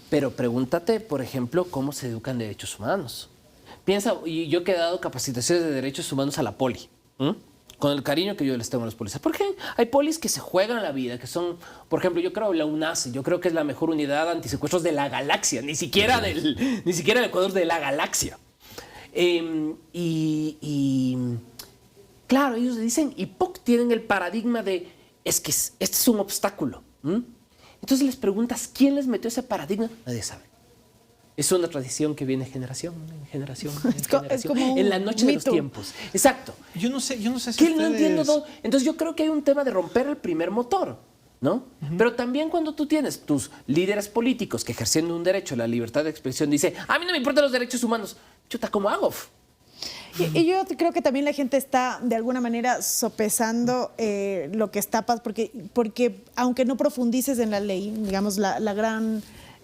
Speaker 1: Pero pregúntate, por ejemplo, cómo se educan derechos humanos. Piensa, y yo que he dado capacitaciones de derechos humanos a la poli, con el cariño que yo les tengo a los policías. Porque hay polis que se juegan la vida, que son, por ejemplo, yo creo la UNACE, yo creo que es la mejor unidad antisecuestros de la galaxia, ni siquiera del Ecuador, de la galaxia. Claro, ellos dicen, y POC tienen el paradigma de, es que este es un obstáculo. Entonces les preguntas, ¿quién les metió ese paradigma? Nadie sabe. Es una tradición que viene generación en generación en generación.
Speaker 2: Es como
Speaker 1: en la noche de los tiempos. Exacto.
Speaker 4: Yo no sé si
Speaker 1: Que
Speaker 4: ustedes...
Speaker 1: no entiendo todo. Entonces yo creo que hay un tema de romper el primer motor, ¿no? Pero también cuando tú tienes tus líderes políticos que ejerciendo un derecho a la libertad de expresión dice, a mí no me importan los derechos humanos. Chuta, ¿cómo hago?
Speaker 2: Y yo creo que también la gente está de alguna manera sopesando lo que está pasando, porque aunque no profundices en la ley, digamos,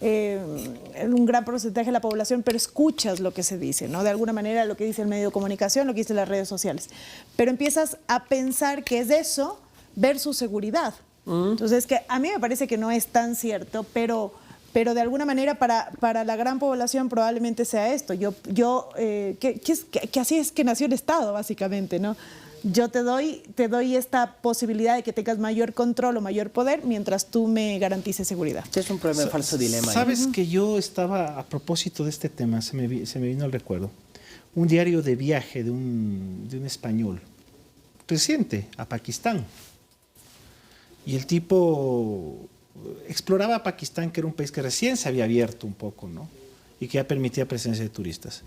Speaker 2: un gran porcentaje de la población, pero escuchas lo que se dice, ¿no? De alguna manera lo que dice el medio de comunicación, lo que dicen las redes sociales. Pero empiezas a pensar que es eso versus seguridad. Entonces, que a mí me parece que no es tan cierto, pero de alguna manera para la gran población probablemente sea esto. Que así es que nació el Estado, básicamente, ¿no? Yo te doy esta posibilidad de que tengas mayor control o mayor poder mientras tú me garantices seguridad.
Speaker 1: Es un problema de falso dilema.
Speaker 4: ¿Sabes que yo estaba, a propósito de este tema, se me vino al recuerdo, un diario de viaje de un español reciente a Pakistán? Y el tipo exploraba Pakistán, que era un país que recién se había abierto un poco, ¿no? Y que ya permitía presencia de turistas.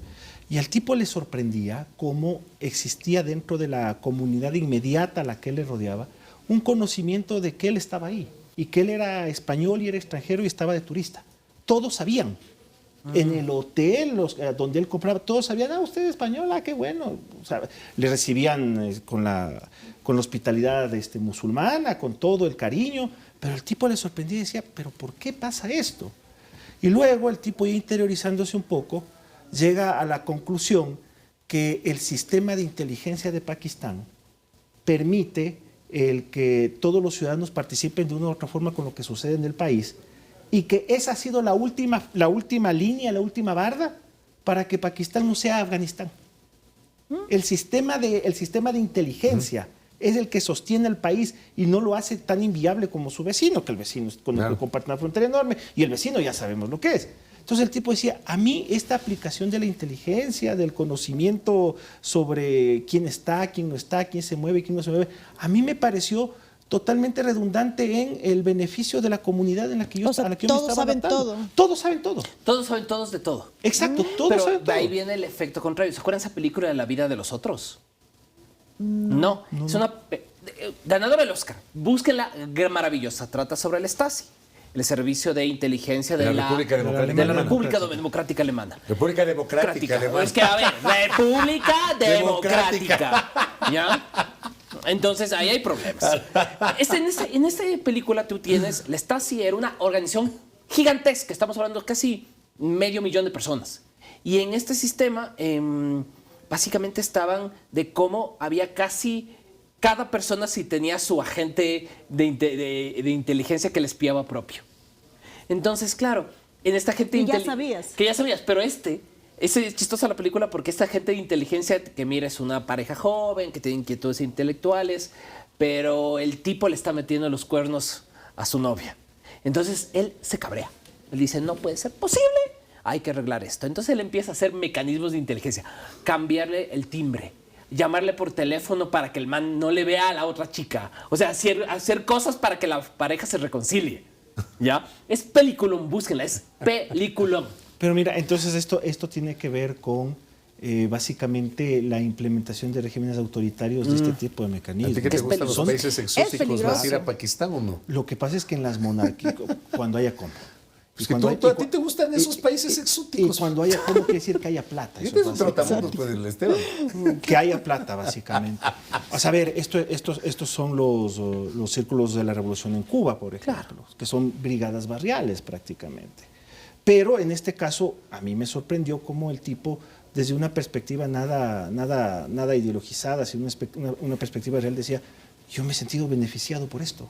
Speaker 4: Y al tipo le sorprendía cómo existía dentro de la comunidad inmediata a la que él le rodeaba un conocimiento de que él estaba ahí y que él era español y era extranjero y estaba de turista. Todos sabían. En el hotel donde él compraba, todos sabían, usted es español, qué bueno. O sea, le recibían con la hospitalidad musulmana, con todo el cariño, pero el tipo le sorprendía y decía, ¿pero por qué pasa esto? Y luego el tipo, ya interiorizándose un poco, llega a la conclusión que el sistema de inteligencia de Pakistán permite el que todos los ciudadanos participen de una u otra forma con lo que sucede en el país, y que esa ha sido la última línea, la última barda para que Pakistán no sea Afganistán. El sistema de inteligencia es el que sostiene al país y no lo hace tan inviable como su vecino, que el vecino es con el que comparte una frontera enorme, y el vecino ya sabemos lo que es. Entonces el tipo decía, a mí esta aplicación de la inteligencia, del conocimiento sobre quién está, quién no está, quién se mueve, quién no se mueve, a mí me pareció totalmente redundante en el beneficio de la comunidad en la que yo,
Speaker 2: todos
Speaker 4: estaba
Speaker 2: saben
Speaker 4: adaptando.
Speaker 2: todo.
Speaker 4: Todos saben todo.
Speaker 1: Todos saben todos de todo.
Speaker 4: Exacto, todos
Speaker 1: Pero
Speaker 4: saben
Speaker 1: de
Speaker 4: todo.
Speaker 1: ahí viene el efecto contrario. ¿Se acuerdan esa película de La vida de los otros? No. Es una ganadora del Oscar. Búsquenla, maravillosa. Trata sobre el Stasi. el servicio de inteligencia de
Speaker 3: La
Speaker 1: la
Speaker 3: República Democrática
Speaker 1: de la
Speaker 3: Alemana.
Speaker 1: República Democrática Alemana.
Speaker 3: República Democrática Alemana.
Speaker 1: Es que, a ver, República Democrática. ¿Ya? Entonces, ahí hay problemas. En esta película tú tienes, la Stasi era una organización gigantesca, estamos hablando de casi 500.000 de personas. Y en este sistema, básicamente estaban de cómo había casi cada persona si tenía su agente de inteligencia que le espiaba propio. Entonces, claro, en esta gente...
Speaker 2: Y ya sabías.
Speaker 1: Que ya sabías, pero es chistosa la película porque esta gente de inteligencia que mira es una pareja joven, que tiene inquietudes intelectuales, pero el tipo le está metiendo los cuernos a su novia. Entonces él se cabrea. Él dice, no puede ser posible, hay que arreglar esto. Entonces él empieza a hacer mecanismos de inteligencia, cambiarle el timbre, llamarle por teléfono para que el man no le vea a la otra chica. O sea, hacer cosas para que la pareja se reconcilie. ¿Ya? Es peliculón, búsquenla, es peliculón.
Speaker 4: Pero mira, entonces esto tiene que ver con básicamente la implementación de regímenes autoritarios de este tipo de
Speaker 3: ¿A
Speaker 4: mecanismos.
Speaker 3: ti que te gustan los países exóticos?
Speaker 2: peligroso.
Speaker 3: ¿Vas a ir a Pakistán o no?
Speaker 4: Lo que pasa es que en las monarquías, cuando haya como.
Speaker 3: Pues que a ti te gustan esos países exóticos.
Speaker 4: Y cuando haya como, quiere decir que haya plata.
Speaker 3: Yo
Speaker 4: Eso
Speaker 3: te
Speaker 4: es
Speaker 3: un trotamundos, pues, el Esteban.
Speaker 4: que haya plata, básicamente. O sea, a ver, estos son los círculos de la revolución en Cuba, por ejemplo, que son brigadas barriales prácticamente. Pero en este caso, a mí me sorprendió cómo el tipo, desde una perspectiva nada ideologizada, sino una perspectiva real, decía, yo me he sentido beneficiado por esto.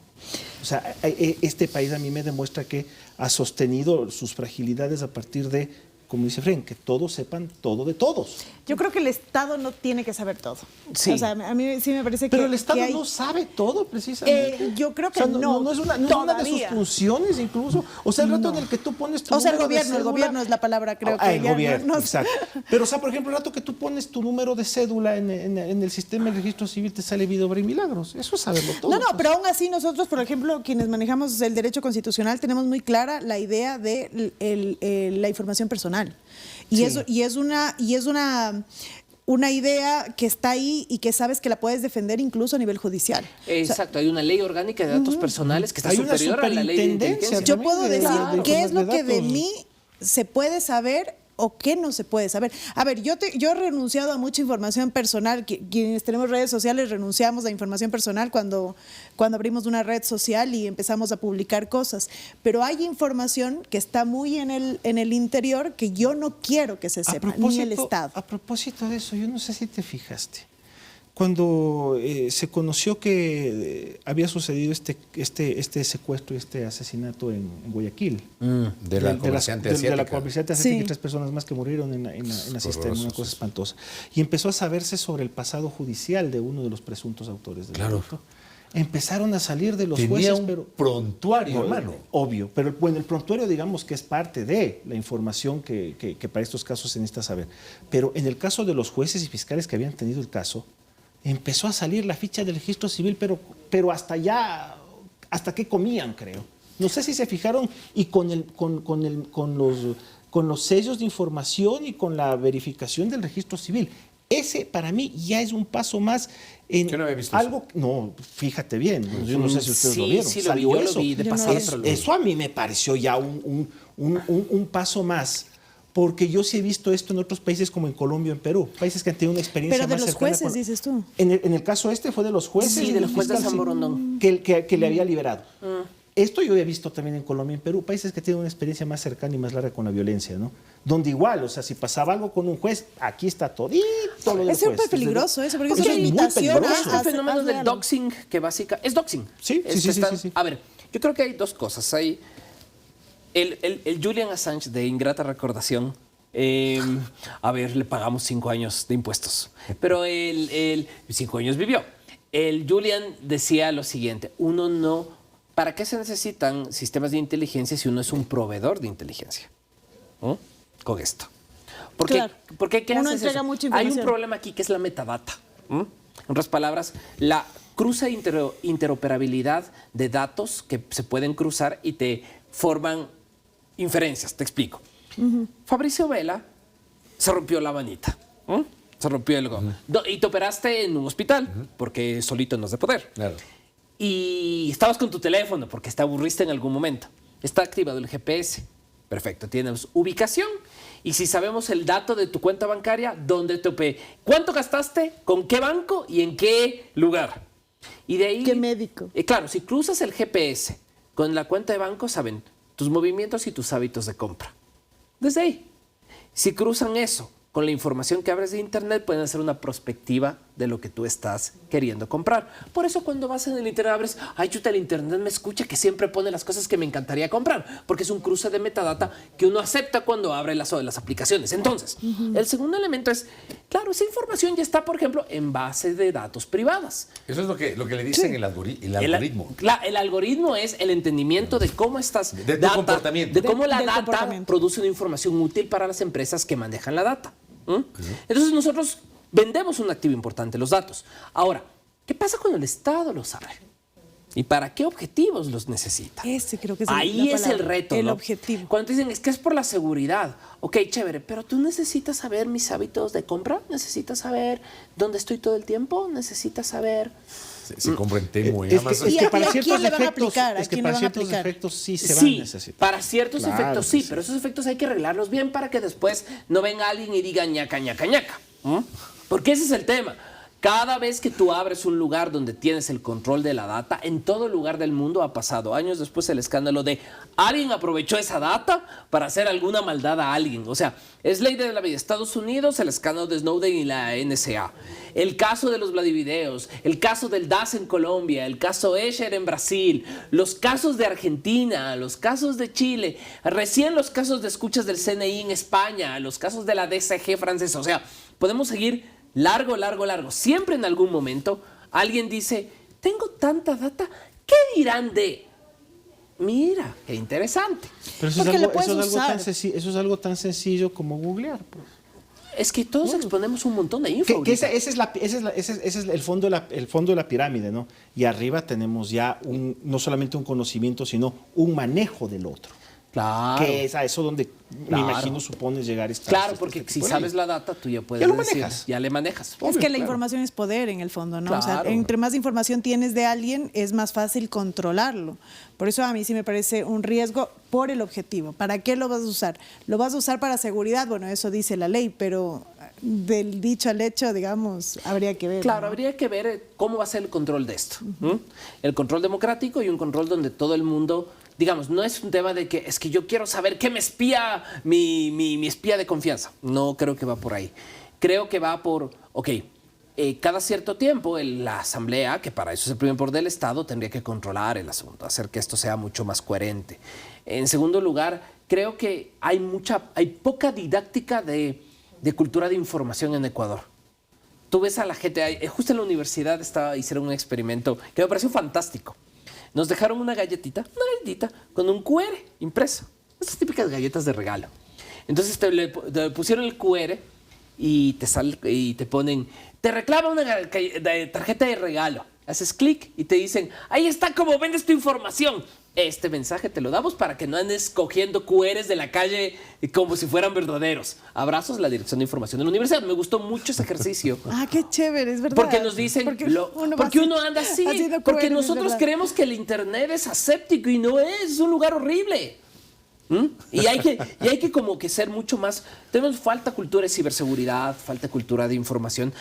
Speaker 4: O sea, este país a mí me demuestra que ha sostenido sus fragilidades a partir de, como dice Fren, que todos sepan todo de todos.
Speaker 2: Yo creo que el Estado no tiene que saber todo.
Speaker 1: Sí.
Speaker 2: O sea, a mí sí me parece que...
Speaker 4: Pero el Estado
Speaker 2: que hay-
Speaker 4: no sabe todo, precisamente.
Speaker 2: Yo creo que
Speaker 4: O sea,
Speaker 2: no,
Speaker 4: no es una de sus
Speaker 2: todavía.
Speaker 4: funciones, incluso. O sea, el rato en el que tú pones tu
Speaker 2: O sea, el
Speaker 4: número de
Speaker 2: gobierno
Speaker 4: cédula-
Speaker 2: es la palabra, creo que
Speaker 4: el
Speaker 2: ya
Speaker 4: gobierno,
Speaker 2: no-
Speaker 4: exacto. Pero, o sea, por ejemplo, el rato que tú pones tu número de cédula en el sistema del registro civil, te sale vida, obra y milagros. Eso es saberlo todo.
Speaker 2: No,
Speaker 4: pues.
Speaker 2: pero aún así nosotros, por ejemplo, quienes manejamos el derecho constitucional, tenemos muy clara la idea de la información personal. Y es una idea que está ahí y que sabes que la puedes defender incluso a nivel judicial.
Speaker 1: Exacto, hay una ley orgánica de datos personales que está
Speaker 4: Hay una
Speaker 1: superior a la ley de
Speaker 4: superintendencia.
Speaker 1: inteligencia.
Speaker 2: Yo puedo
Speaker 4: de-
Speaker 2: decir
Speaker 4: de
Speaker 2: qué es lo
Speaker 4: informes de
Speaker 2: que de
Speaker 4: datos.
Speaker 2: mí se puede saber o qué no se puede saber. A ver, yo he renunciado a mucha información personal. Quienes tenemos redes sociales renunciamos a información personal cuando abrimos una red social y empezamos a publicar cosas. Pero hay información que está muy en el interior que yo no quiero que se sepa, ni el Estado.
Speaker 4: A propósito de eso, yo no sé si te fijaste. Cuando se conoció que había sucedido este secuestro y este asesinato en Guayaquil.
Speaker 3: De la comerciante asiática.
Speaker 4: De la comerciante asiática
Speaker 2: Sí.
Speaker 4: y 3 personas más que murieron en la cisterna, una cosa
Speaker 3: sí.
Speaker 4: espantosa. Y empezó a saberse sobre el pasado judicial de uno de los presuntos autores del
Speaker 3: Claro.
Speaker 4: delito. Empezaron a salir de los
Speaker 3: Tenía
Speaker 4: jueces,
Speaker 3: un
Speaker 4: pero...
Speaker 3: prontuario,
Speaker 4: No,
Speaker 3: hermano.
Speaker 4: Obvio, pero bueno, el prontuario digamos que es parte de la información que para estos casos se necesita saber. Pero en el caso de los jueces y fiscales que habían tenido el caso, empezó a salir la ficha del registro civil, pero hasta qué comían, creo. No sé si se fijaron y con los sellos de información y con la verificación del registro civil. Ese para mí ya es un paso más en
Speaker 3: Yo no había visto
Speaker 4: algo. No, fíjate bien, yo no sé si ustedes
Speaker 1: Sí,
Speaker 4: lo vieron.
Speaker 1: sí lo vi,
Speaker 4: Salió
Speaker 1: yo lo
Speaker 4: eso.
Speaker 1: vi de
Speaker 2: Yo no
Speaker 1: pasada,
Speaker 2: lo vi.
Speaker 1: pero lo vi.
Speaker 4: Eso a mí me pareció ya un paso más. Porque yo sí he visto esto en otros países como en Colombia o en Perú, países que han tenido una experiencia
Speaker 2: Pero de
Speaker 4: más
Speaker 2: los
Speaker 4: cercana
Speaker 2: jueces,
Speaker 4: con-
Speaker 2: dices tú.
Speaker 4: En el caso este fue de los jueces.
Speaker 1: Sí,
Speaker 4: y
Speaker 1: de los jueces de
Speaker 4: fiscal,
Speaker 1: San
Speaker 4: sí,
Speaker 1: Borondón.
Speaker 4: que le había liberado. Esto yo he visto también en Colombia y en Perú, países que tienen una experiencia más cercana y más larga con la violencia, ¿no? Donde igual, o sea, si pasaba algo con un juez, aquí está todito lo del
Speaker 2: Es súper
Speaker 4: juez.
Speaker 2: peligroso eso, porque
Speaker 4: Eso
Speaker 2: es una
Speaker 4: es muy
Speaker 2: invitación
Speaker 4: peligroso.
Speaker 2: a-
Speaker 1: Este fenómeno
Speaker 2: hazle
Speaker 1: del
Speaker 2: algo.
Speaker 1: doxing, que básicamente es doxing.
Speaker 4: Sí,
Speaker 1: Es
Speaker 4: sí,
Speaker 1: que
Speaker 4: sí,
Speaker 1: están-
Speaker 4: sí.
Speaker 1: A ver, yo creo que hay dos cosas. Hay el Julian Assange de ingrata recordación. A ver, le pagamos 5 años de impuestos. Pero él 5 años vivió. El Julian decía lo siguiente: uno no. ¿Para qué se necesitan sistemas de inteligencia si uno es un proveedor de inteligencia? ¿No? Con esto. Porque,
Speaker 2: Claro.
Speaker 1: porque ¿qué
Speaker 2: Uno
Speaker 1: haces
Speaker 2: entrega
Speaker 1: eso?
Speaker 2: mucha
Speaker 1: Hay un
Speaker 2: información.
Speaker 1: problema aquí que es la metadata. En otras palabras, la cruza interoperabilidad de datos que se pueden cruzar y te forman inferencias. Te explico. Fabricio Vela se rompió la manita. Se rompió el y te operaste en un hospital porque solito no es de poder.
Speaker 3: Claro.
Speaker 1: Y estabas con tu teléfono porque te aburriste en algún momento. Está activado el GPS. Perfecto, tienes ubicación. Y si sabemos el dato de tu cuenta bancaria, dónde te operé, cuánto gastaste, con qué banco y en qué lugar. Y de ahí...
Speaker 2: ¿Qué médico?
Speaker 1: Claro, si cruzas el GPS con la cuenta de banco, saben tus movimientos y tus hábitos de compra. Desde ahí. Si cruzan eso con la información que abres de internet, pueden hacer una prospectiva de lo que tú estás queriendo comprar. Por eso cuando vas en el internet abres, ay, chuta, el internet me escucha que siempre pone las cosas que me encantaría comprar, porque es un cruce de metadata que uno acepta cuando abre las aplicaciones. Entonces, el segundo elemento es, claro, esa información ya está, por ejemplo, en base de datos privadas.
Speaker 3: Eso es lo que le dicen el algoritmo.
Speaker 1: El algoritmo es el entendimiento de cómo estás
Speaker 3: de tu comportamiento.
Speaker 1: de cómo la
Speaker 2: del
Speaker 1: data
Speaker 2: comportamiento.
Speaker 1: produce una información útil para las empresas que manejan la data. Entonces nosotros vendemos un activo importante, los datos. Ahora, ¿qué pasa cuando el Estado lo sabe? ¿Y para qué objetivos los necesita?
Speaker 2: Ese creo que es
Speaker 1: Ahí
Speaker 2: la
Speaker 1: es el
Speaker 2: palabra,
Speaker 1: reto,
Speaker 2: el
Speaker 1: ¿no?
Speaker 2: objetivo.
Speaker 1: Cuando te dicen, es que es por la seguridad. Ok, chévere, pero tú necesitas saber mis hábitos de compra, necesitas saber dónde estoy todo el tiempo, necesitas saber...
Speaker 3: Se compra en Temu,
Speaker 4: Es
Speaker 3: Amazon.
Speaker 2: ¿Y a quién le van a aplicar? ¿A
Speaker 4: es que
Speaker 2: quién
Speaker 4: para
Speaker 2: le van a
Speaker 4: ciertos
Speaker 2: aplicar?
Speaker 4: efectos sí se van a necesitar.
Speaker 1: Para ciertos
Speaker 4: Claro
Speaker 1: efectos
Speaker 4: que
Speaker 1: sí,
Speaker 4: sí.
Speaker 1: pero esos efectos hay que arreglarlos bien para que después no venga alguien y diga ñaca, ñaca, ñaca. Porque ese es el tema. Cada vez que tú abres un lugar donde tienes el control de la data, en todo lugar del mundo ha pasado. Años después el escándalo de alguien aprovechó esa data para hacer alguna maldad a alguien. O sea, es ley de la vida. Estados Unidos, el escándalo de Snowden y la NSA. El caso de los Vladivideos, el caso del DAS en Colombia, el caso Escher en Brasil, los casos de Argentina, los casos de Chile, recién los casos de escuchas del CNI en España, los casos de la DCG francesa. O sea, podemos seguir largo, largo, largo. Siempre en algún momento alguien dice, tengo tanta data, ¿qué dirán de...? Mira, qué interesante.
Speaker 4: Pero eso es,
Speaker 2: Porque
Speaker 4: algo,
Speaker 2: lo puedes
Speaker 4: eso, es algo
Speaker 2: usar.
Speaker 4: tan eso es algo tan sencillo como googlear. Pues.
Speaker 1: Es que todos exponemos un montón de info.
Speaker 4: Que
Speaker 1: ahorita.
Speaker 4: ese es el fondo de la pirámide, ¿no? Y arriba tenemos ya no solamente un conocimiento, sino un manejo del otro.
Speaker 1: Claro.
Speaker 4: Que es a eso donde me imagino supones llegar esta.
Speaker 1: Claro, porque si sabes la data, tú ya puedes
Speaker 4: Ya lo
Speaker 1: decir,
Speaker 4: manejas.
Speaker 1: ya le manejas.
Speaker 2: Es
Speaker 4: Obvio,
Speaker 2: que la
Speaker 4: claro.
Speaker 2: información es poder en el fondo, ¿no? O sea,
Speaker 1: Claro.
Speaker 2: entre más información tienes de alguien, es más fácil controlarlo. Por eso a mí sí me parece un riesgo por el objetivo. ¿Para qué lo vas a usar? ¿Lo vas a usar para seguridad? Bueno, eso dice la ley, pero del dicho al hecho, digamos, habría que ver.
Speaker 1: Claro,
Speaker 2: ¿no?
Speaker 1: habría que ver cómo va a ser el control de esto. El control democrático y un control donde todo el mundo, digamos, no es un tema de que es que yo quiero saber qué me espía mi espía de confianza. No creo que va por ahí. Creo que va por, cada cierto tiempo la Asamblea, que para eso es el primer poder del Estado, tendría que controlar el asunto, hacer que esto sea mucho más coherente. En segundo lugar, creo que hay poca didáctica de cultura de información en Ecuador. Tú ves a la gente, justo en la universidad hicieron un experimento que me pareció fantástico. Nos dejaron una galletita con un QR impreso. Esas típicas galletas de regalo. Entonces te pusieron el QR y te ponen, te reclama una tarjeta de regalo. Haces clic y te dicen, ahí está cómo vendes tu información. Este mensaje te lo damos para que no andes cogiendo QRs de la calle como si fueran verdaderos. Abrazos, la Dirección de Información de la Universidad. Me gustó mucho ese ejercicio.
Speaker 2: Ah, qué chévere, es verdad.
Speaker 1: Porque nos dicen, porque uno anda así,
Speaker 2: haciendo
Speaker 1: porque
Speaker 2: QRs,
Speaker 1: nosotros
Speaker 2: ¿verdad? creemos
Speaker 1: creemos que el Internet es aséptico y no es un lugar horrible. Y hay que como que ser mucho más, tenemos falta cultura de ciberseguridad, falta cultura de información.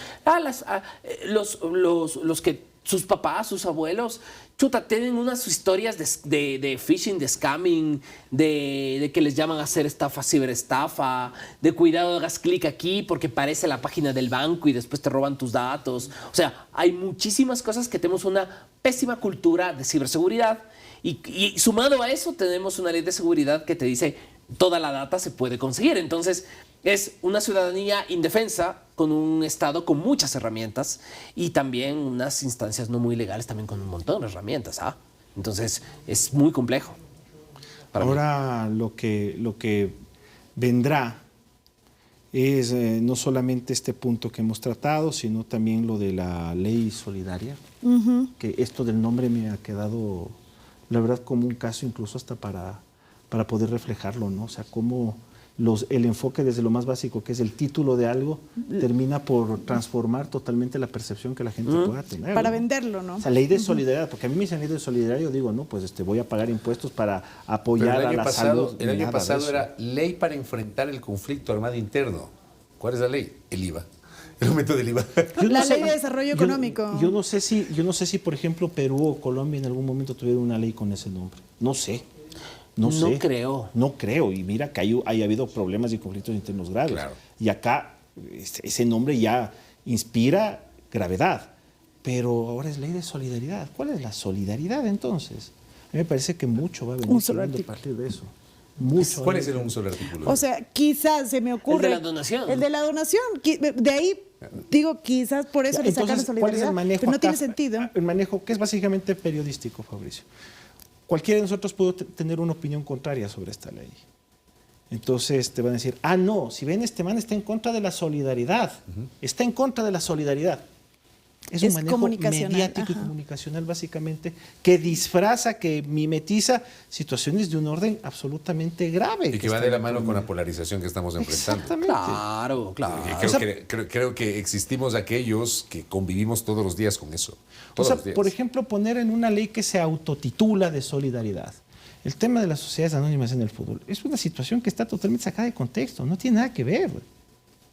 Speaker 1: Los que sus papás, sus abuelos, chuta, tienen unas historias de phishing, de scamming, de que les llaman a hacer estafa, ciberestafa, de cuidado, hagas clic aquí porque parece la página del banco y después te roban tus datos. O sea, hay muchísimas cosas que tenemos una pésima cultura de ciberseguridad y sumado a eso tenemos una ley de seguridad que te dice toda la data se puede conseguir. Entonces, es una ciudadanía indefensa con un Estado con muchas herramientas y también unas instancias no muy legales también con un montón de herramientas. Entonces, es muy complejo.
Speaker 4: Ahora lo que vendrá es no solamente este punto que hemos tratado, sino también lo de la ley solidaria, que esto del nombre me ha quedado, la verdad, como un caso incluso hasta para poder reflejarlo, ¿no? O sea, cómo el enfoque desde lo más básico, que es el título de algo, termina por transformar totalmente la percepción que la gente pueda tener.
Speaker 2: Para
Speaker 4: ¿no?
Speaker 2: venderlo, ¿no?
Speaker 4: O sea, ley de solidaridad, porque a mí me dicen ley de solidaridad, yo digo, no, pues voy a pagar impuestos para apoyar
Speaker 3: Pero
Speaker 4: a la salud.
Speaker 3: el año
Speaker 4: Nada de
Speaker 3: pasado
Speaker 4: eso.
Speaker 3: era ley para enfrentar el conflicto armado interno. ¿Cuál es la ley? El IVA. El aumento del IVA.
Speaker 4: Yo
Speaker 2: La
Speaker 4: no sé-
Speaker 2: ley de desarrollo económico.
Speaker 4: Yo no sé si, por ejemplo, Perú o Colombia en algún momento tuvieron una ley con ese nombre. No sé. No sé.
Speaker 1: creo.
Speaker 4: No creo. Y mira que hay habido problemas y conflictos internos graves.
Speaker 3: Claro.
Speaker 4: Y acá ese nombre ya inspira gravedad. Pero ahora es ley de solidaridad. ¿Cuál es la solidaridad entonces? A mí me parece que mucho va a venir
Speaker 2: Un solo
Speaker 4: siguiendo a
Speaker 2: artículo.
Speaker 4: partir de eso. Mucho.
Speaker 3: ¿Cuál es el un solo artículo?
Speaker 2: O sea, quizás se me ocurre.
Speaker 1: El de la donación.
Speaker 2: El de la donación. De ahí, digo, quizás por eso le sacaron
Speaker 4: Entonces, ¿cuál es
Speaker 2: solidaridad.
Speaker 4: el manejo
Speaker 2: Pero no
Speaker 4: acá?
Speaker 2: tiene sentido.
Speaker 4: El manejo que es básicamente periodístico, Fabricio. Cualquiera de nosotros puede tener una opinión contraria sobre esta ley. Entonces te van a decir, no, si ven, este man está en contra de la solidaridad. Está en contra de la solidaridad. Es un
Speaker 2: Es
Speaker 4: manejo
Speaker 2: comunicacional,
Speaker 4: mediático y
Speaker 2: ajá.
Speaker 4: comunicacional básicamente que disfraza, que mimetiza situaciones de un orden absolutamente grave.
Speaker 3: Y que va de la mano con la
Speaker 4: economía.
Speaker 3: polarización que estamos enfrentando.
Speaker 4: Exactamente.
Speaker 1: Claro, claro.
Speaker 3: Creo que existimos aquellos que convivimos todos los días con eso.
Speaker 4: O
Speaker 3: Todos
Speaker 4: sea,
Speaker 3: los días.
Speaker 4: por ejemplo, poner en una ley que se autotitula de solidaridad. El tema de las sociedades anónimas en el fútbol es una situación que está totalmente sacada de contexto. No tiene nada que ver.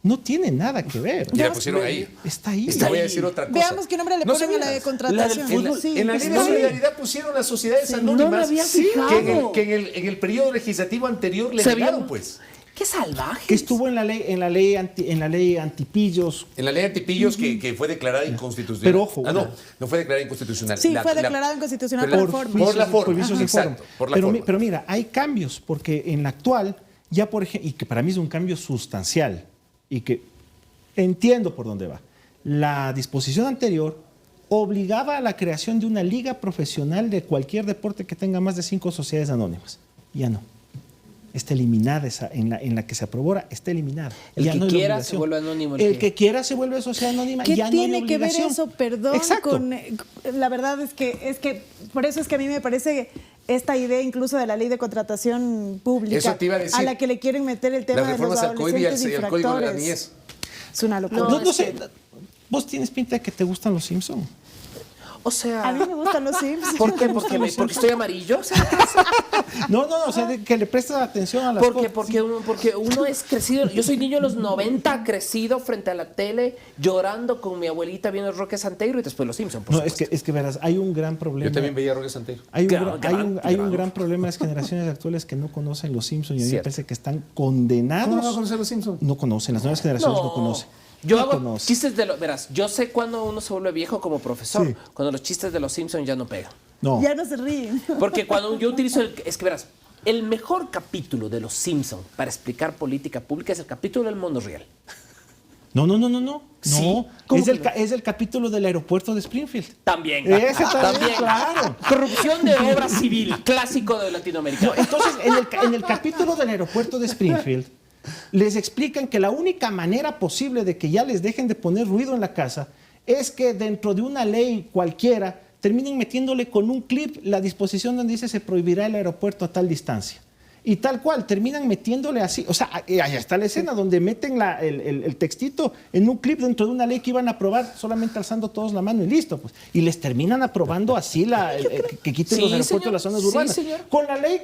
Speaker 4: No tiene nada que ver.
Speaker 3: Y la pusieron ahí.
Speaker 4: Está ahí.
Speaker 3: Y te voy a decir otra cosa.
Speaker 2: Veamos qué nombre le
Speaker 3: ¿No
Speaker 2: ponen a la de
Speaker 3: sabías?
Speaker 2: contratación.
Speaker 1: La del fútbol.
Speaker 2: Sí,
Speaker 3: En la ley de
Speaker 2: sí.
Speaker 3: solidaridad pusieron las sociedades
Speaker 1: Sí,
Speaker 3: anónimas
Speaker 1: no me había
Speaker 3: sí,
Speaker 1: fijado.
Speaker 3: que en el periodo legislativo anterior le
Speaker 1: Se había-
Speaker 3: negaron, pues.
Speaker 1: ¡Qué salvaje!
Speaker 4: Que estuvo en la ley antipillos.
Speaker 3: En la ley antipillos que fue declarada inconstitucional.
Speaker 4: Pero ojo,
Speaker 3: no fue declarada inconstitucional.
Speaker 2: Sí, fue declarada inconstitucional
Speaker 3: pero
Speaker 2: por forma.
Speaker 3: Por la forma.
Speaker 4: Por vicios de
Speaker 3: Exacto,
Speaker 4: forma.
Speaker 3: por la
Speaker 4: pero,
Speaker 3: forma.
Speaker 4: pero mira, hay cambios, porque en la actual, ya por ejemplo, y que para mí es un cambio sustancial, y que entiendo por dónde va. La disposición anterior obligaba a la creación de una liga profesional de cualquier deporte que tenga más de 5 sociedades anónimas. Ya no. Está eliminada esa, en la que se aprobó, ahora, está eliminada.
Speaker 1: El
Speaker 4: Ya
Speaker 1: que
Speaker 4: no hay
Speaker 1: quiera
Speaker 4: obligación.
Speaker 1: se vuelve anónimo.
Speaker 4: El que quiera se vuelve sociedad anónima.
Speaker 2: ¿Qué
Speaker 4: ya no hay
Speaker 2: tiene que ver
Speaker 4: obligación.
Speaker 2: eso, perdón,
Speaker 4: Exacto.
Speaker 2: con la verdad es que por eso es que a mí me parece esta idea incluso de la ley de contratación pública
Speaker 3: Eso te iba a decir.
Speaker 2: la que le quieren meter el tema
Speaker 3: Las
Speaker 2: de los
Speaker 3: reformas al COIB y
Speaker 2: adolescentes
Speaker 3: al Código de la
Speaker 2: infractores.
Speaker 3: Niñez.
Speaker 2: Es una locura.
Speaker 4: No sé, vos tienes pinta de que te gustan los Simpsons.
Speaker 1: O sea,
Speaker 2: A mí me gustan los Sims.
Speaker 1: ¿por qué? Porque estoy amarillo. O sea,
Speaker 4: No, o sea, que le prestas atención a las
Speaker 1: porque,
Speaker 4: cosas.
Speaker 1: porque uno es crecido. Yo soy niño de los 90, crecido frente a la tele, llorando con mi abuelita viendo Roque Santeiro y después los Simpsons.
Speaker 4: No, es que verás, hay un gran problema.
Speaker 3: Yo también veía a Roque Santeiro.
Speaker 4: Hay un,
Speaker 1: Claro,
Speaker 4: hay un
Speaker 1: claro.
Speaker 4: gran problema en las generaciones actuales que no conocen los Simpsons y a mí me
Speaker 1: Cierto.
Speaker 4: parece que están condenados.
Speaker 3: ¿Cómo no va a conocer los Simpsons?
Speaker 4: No conocen, las nuevas generaciones no conocen.
Speaker 1: Yo
Speaker 4: No
Speaker 1: hago
Speaker 4: conocen.
Speaker 1: chistes de los. Verás, yo sé cuando uno se vuelve viejo como profesor,
Speaker 4: Sí.
Speaker 1: cuando los chistes de los Simpsons ya no pegan.
Speaker 4: No.
Speaker 2: Ya no se ríen.
Speaker 1: Porque cuando yo utilizo es que verás, el mejor capítulo de los Simpsons para explicar política pública es el capítulo del monorriel.
Speaker 4: No.
Speaker 1: Sí.
Speaker 4: No,
Speaker 1: ¿Cómo
Speaker 4: es
Speaker 1: que no?
Speaker 4: es el capítulo del aeropuerto de Springfield.
Speaker 1: También.
Speaker 4: Ese también, claro.
Speaker 1: Corrupción de obra civil, clásico de Latinoamérica.
Speaker 4: No, entonces, en el capítulo del aeropuerto de Springfield, les explican que la única manera posible de que ya les dejen de poner ruido en la casa es que dentro de una ley cualquiera terminen metiéndole con un clip la disposición donde dice se prohibirá el aeropuerto a tal distancia. Y tal cual, terminan metiéndole así. O sea, allá está la escena donde meten el textito en un clip dentro de una ley que iban a aprobar solamente alzando todos la mano y listo. Pues. Y les terminan aprobando así que quiten
Speaker 1: Sí,
Speaker 4: los aeropuertos
Speaker 1: señor.
Speaker 4: de las zonas
Speaker 1: Sí,
Speaker 4: urbanas.
Speaker 1: señor.
Speaker 4: Con la ley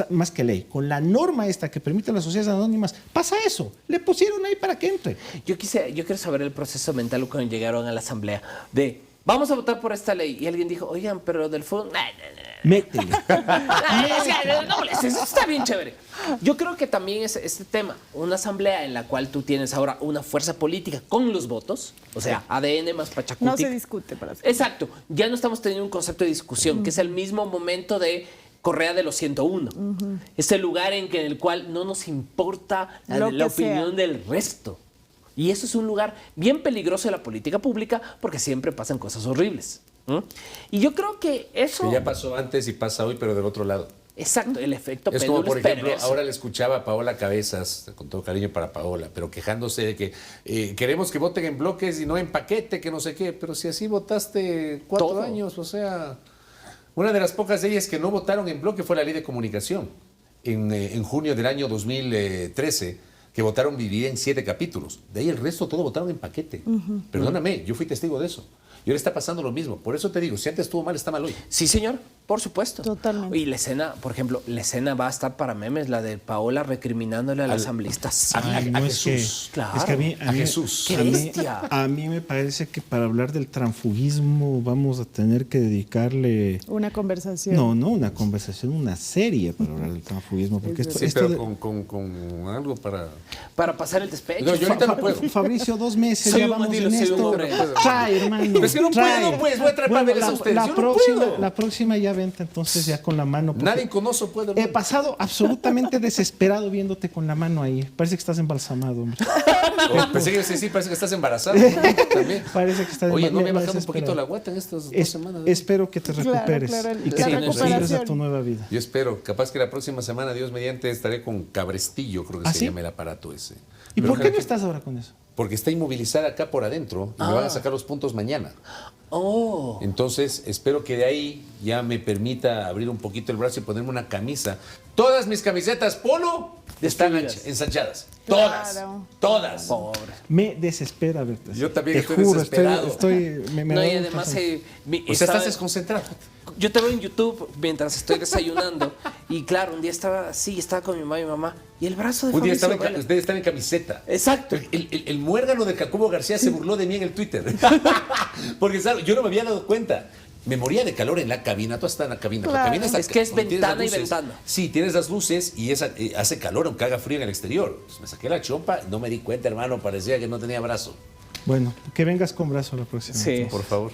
Speaker 4: más que ley, con la norma esta que permite a las sociedades anónimas, pasa eso. Le pusieron ahí para que entre.
Speaker 1: Yo quiero saber el proceso mental cuando llegaron a la asamblea de vamos a votar por esta ley. Y alguien dijo, oigan, pero lo del fútbol.
Speaker 4: Métele.
Speaker 1: No molestes, eso está bien chévere. Yo creo que también es este tema, una asamblea en la cual tú tienes ahora una fuerza política con los votos, o sea, ADN más Pachacutic.
Speaker 2: No se discute para hacer.
Speaker 1: Exacto, ya no estamos teniendo un concepto de discusión, que es el mismo momento de Correa de los 101. Es el lugar en el cual no nos importa
Speaker 2: Lo
Speaker 1: la
Speaker 2: que sea.
Speaker 1: opinión del resto. Y eso es un lugar bien peligroso de la política pública porque siempre pasan cosas horribles. Y yo creo que eso...
Speaker 3: Que ya pasó antes y pasa hoy, pero del otro lado.
Speaker 1: Exacto, el efecto
Speaker 3: Es como,
Speaker 1: péndulo
Speaker 3: por
Speaker 1: es
Speaker 3: ejemplo,
Speaker 1: perverso.
Speaker 3: ahora le escuchaba a Paola Cabezas, con todo cariño para Paola, pero quejándose de que queremos que voten en bloques y no en paquete, que no sé qué, pero si así votaste 4
Speaker 1: Todo.
Speaker 3: años, o sea, una de las pocas leyes que no votaron en bloque fue la ley de comunicación. en junio del año 2013 que votaron dividida en 7 capítulos. De ahí el resto todo votaron en paquete. Perdóname, yo fui testigo de eso. Y ahora está pasando lo mismo. Por eso te digo, si antes estuvo mal, está mal hoy.
Speaker 1: Sí, señor, por supuesto.
Speaker 2: Totalmente.
Speaker 1: Y la escena, por ejemplo, la escena va a estar para memes, la de Paola recriminándole a los asambleístas.
Speaker 3: A
Speaker 4: no, es que-
Speaker 3: Jesús.
Speaker 1: Claro.
Speaker 4: Es que
Speaker 3: A Jesús.
Speaker 1: ¡Qué
Speaker 4: a mí-
Speaker 1: bestia!
Speaker 4: a mí me parece que para hablar del transfugismo vamos a tener que dedicarle...
Speaker 2: Una conversación.
Speaker 4: No, no una conversación, una serie para hablar del transfugismo. Porque
Speaker 3: Sí,
Speaker 4: esto
Speaker 3: pero
Speaker 4: de-
Speaker 3: con algo para...
Speaker 1: Para pasar el despecho.
Speaker 3: No, yo ahorita no puedo.
Speaker 4: Fabricio, 2 meses
Speaker 1: Soy
Speaker 4: ya
Speaker 1: un
Speaker 4: vamos
Speaker 1: bandido,
Speaker 4: en
Speaker 1: soy un
Speaker 4: esto.
Speaker 1: hombre.
Speaker 4: Trae, hermano.
Speaker 3: Pero es que no
Speaker 4: trae.
Speaker 3: puedo, pues, voy a traer papeles a ustedes. Yo no puedo.
Speaker 4: La próxima ya vente entonces ya con la mano. porque
Speaker 3: Nadie con oso puede.
Speaker 4: He pasado absolutamente desesperado viéndote con la mano ahí. Parece que estás embalsamado, hombre.
Speaker 3: Pensé que ibas a decir, parece que estás embarazada. ¿no? También.
Speaker 4: Parece que estás
Speaker 3: Oye, no me he
Speaker 4: la
Speaker 3: bajado un poquito la
Speaker 4: desesperado.
Speaker 3: guata en estas 2
Speaker 4: Es-
Speaker 3: semanas.
Speaker 4: espero que te
Speaker 2: Claro,
Speaker 4: recuperes
Speaker 2: claro,
Speaker 4: y que
Speaker 2: la
Speaker 4: te acostumbles a
Speaker 2: recuperación.
Speaker 4: tu nueva vida.
Speaker 3: Yo espero, capaz que la próxima semana, Dios mediante, estaré con Cabrestillo, creo que
Speaker 4: ¿Ah,
Speaker 3: se
Speaker 4: sí?
Speaker 3: llama el aparato ese.
Speaker 4: ¿Y
Speaker 3: Pero
Speaker 4: por qué no
Speaker 3: ojalá
Speaker 4: estás ahora con eso?
Speaker 3: Porque está inmovilizada acá por adentro y me van a sacar los puntos mañana.
Speaker 1: Oh.
Speaker 3: Entonces, espero que de ahí ya me permita abrir un poquito el brazo y ponerme una camisa. Todas mis camisetas polo están ensanchadas. Todas.
Speaker 2: Claro.
Speaker 3: Todas.
Speaker 1: Pobre.
Speaker 4: Me desespera verte. así.
Speaker 3: Yo también
Speaker 4: Te
Speaker 3: estoy
Speaker 4: juro,
Speaker 3: desesperado.
Speaker 4: me
Speaker 1: No,
Speaker 4: da
Speaker 1: y
Speaker 4: un
Speaker 1: además,
Speaker 4: paso.
Speaker 3: O sea, estás desconcentrado.
Speaker 1: Yo te veo en YouTube mientras estoy desayunando y claro, un día estaba así, estaba con mi mamá y mi mamá y el brazo de
Speaker 3: Un día
Speaker 1: Fabricio
Speaker 3: estaba
Speaker 1: Vela.
Speaker 3: ustedes están en camiseta.
Speaker 1: Exacto.
Speaker 3: El muérgano de Jacobo García se burló de mí en el Twitter. Porque ¿sabes? Yo no me había dado cuenta. Me moría de calor en la cabina. Tú estás en la cabina. La
Speaker 2: Claro.
Speaker 3: cabina está,
Speaker 1: Es que es
Speaker 3: donde tienes
Speaker 1: ventana
Speaker 3: las
Speaker 1: y
Speaker 3: luces.
Speaker 1: ventana.
Speaker 3: Sí, tienes las luces y hace calor aunque haga frío en el exterior. Pues me saqué la chompa, no me di cuenta, hermano. Parecía que no tenía brazo.
Speaker 4: Bueno, que vengas con brazo la próxima.
Speaker 1: Sí.
Speaker 3: Por favor.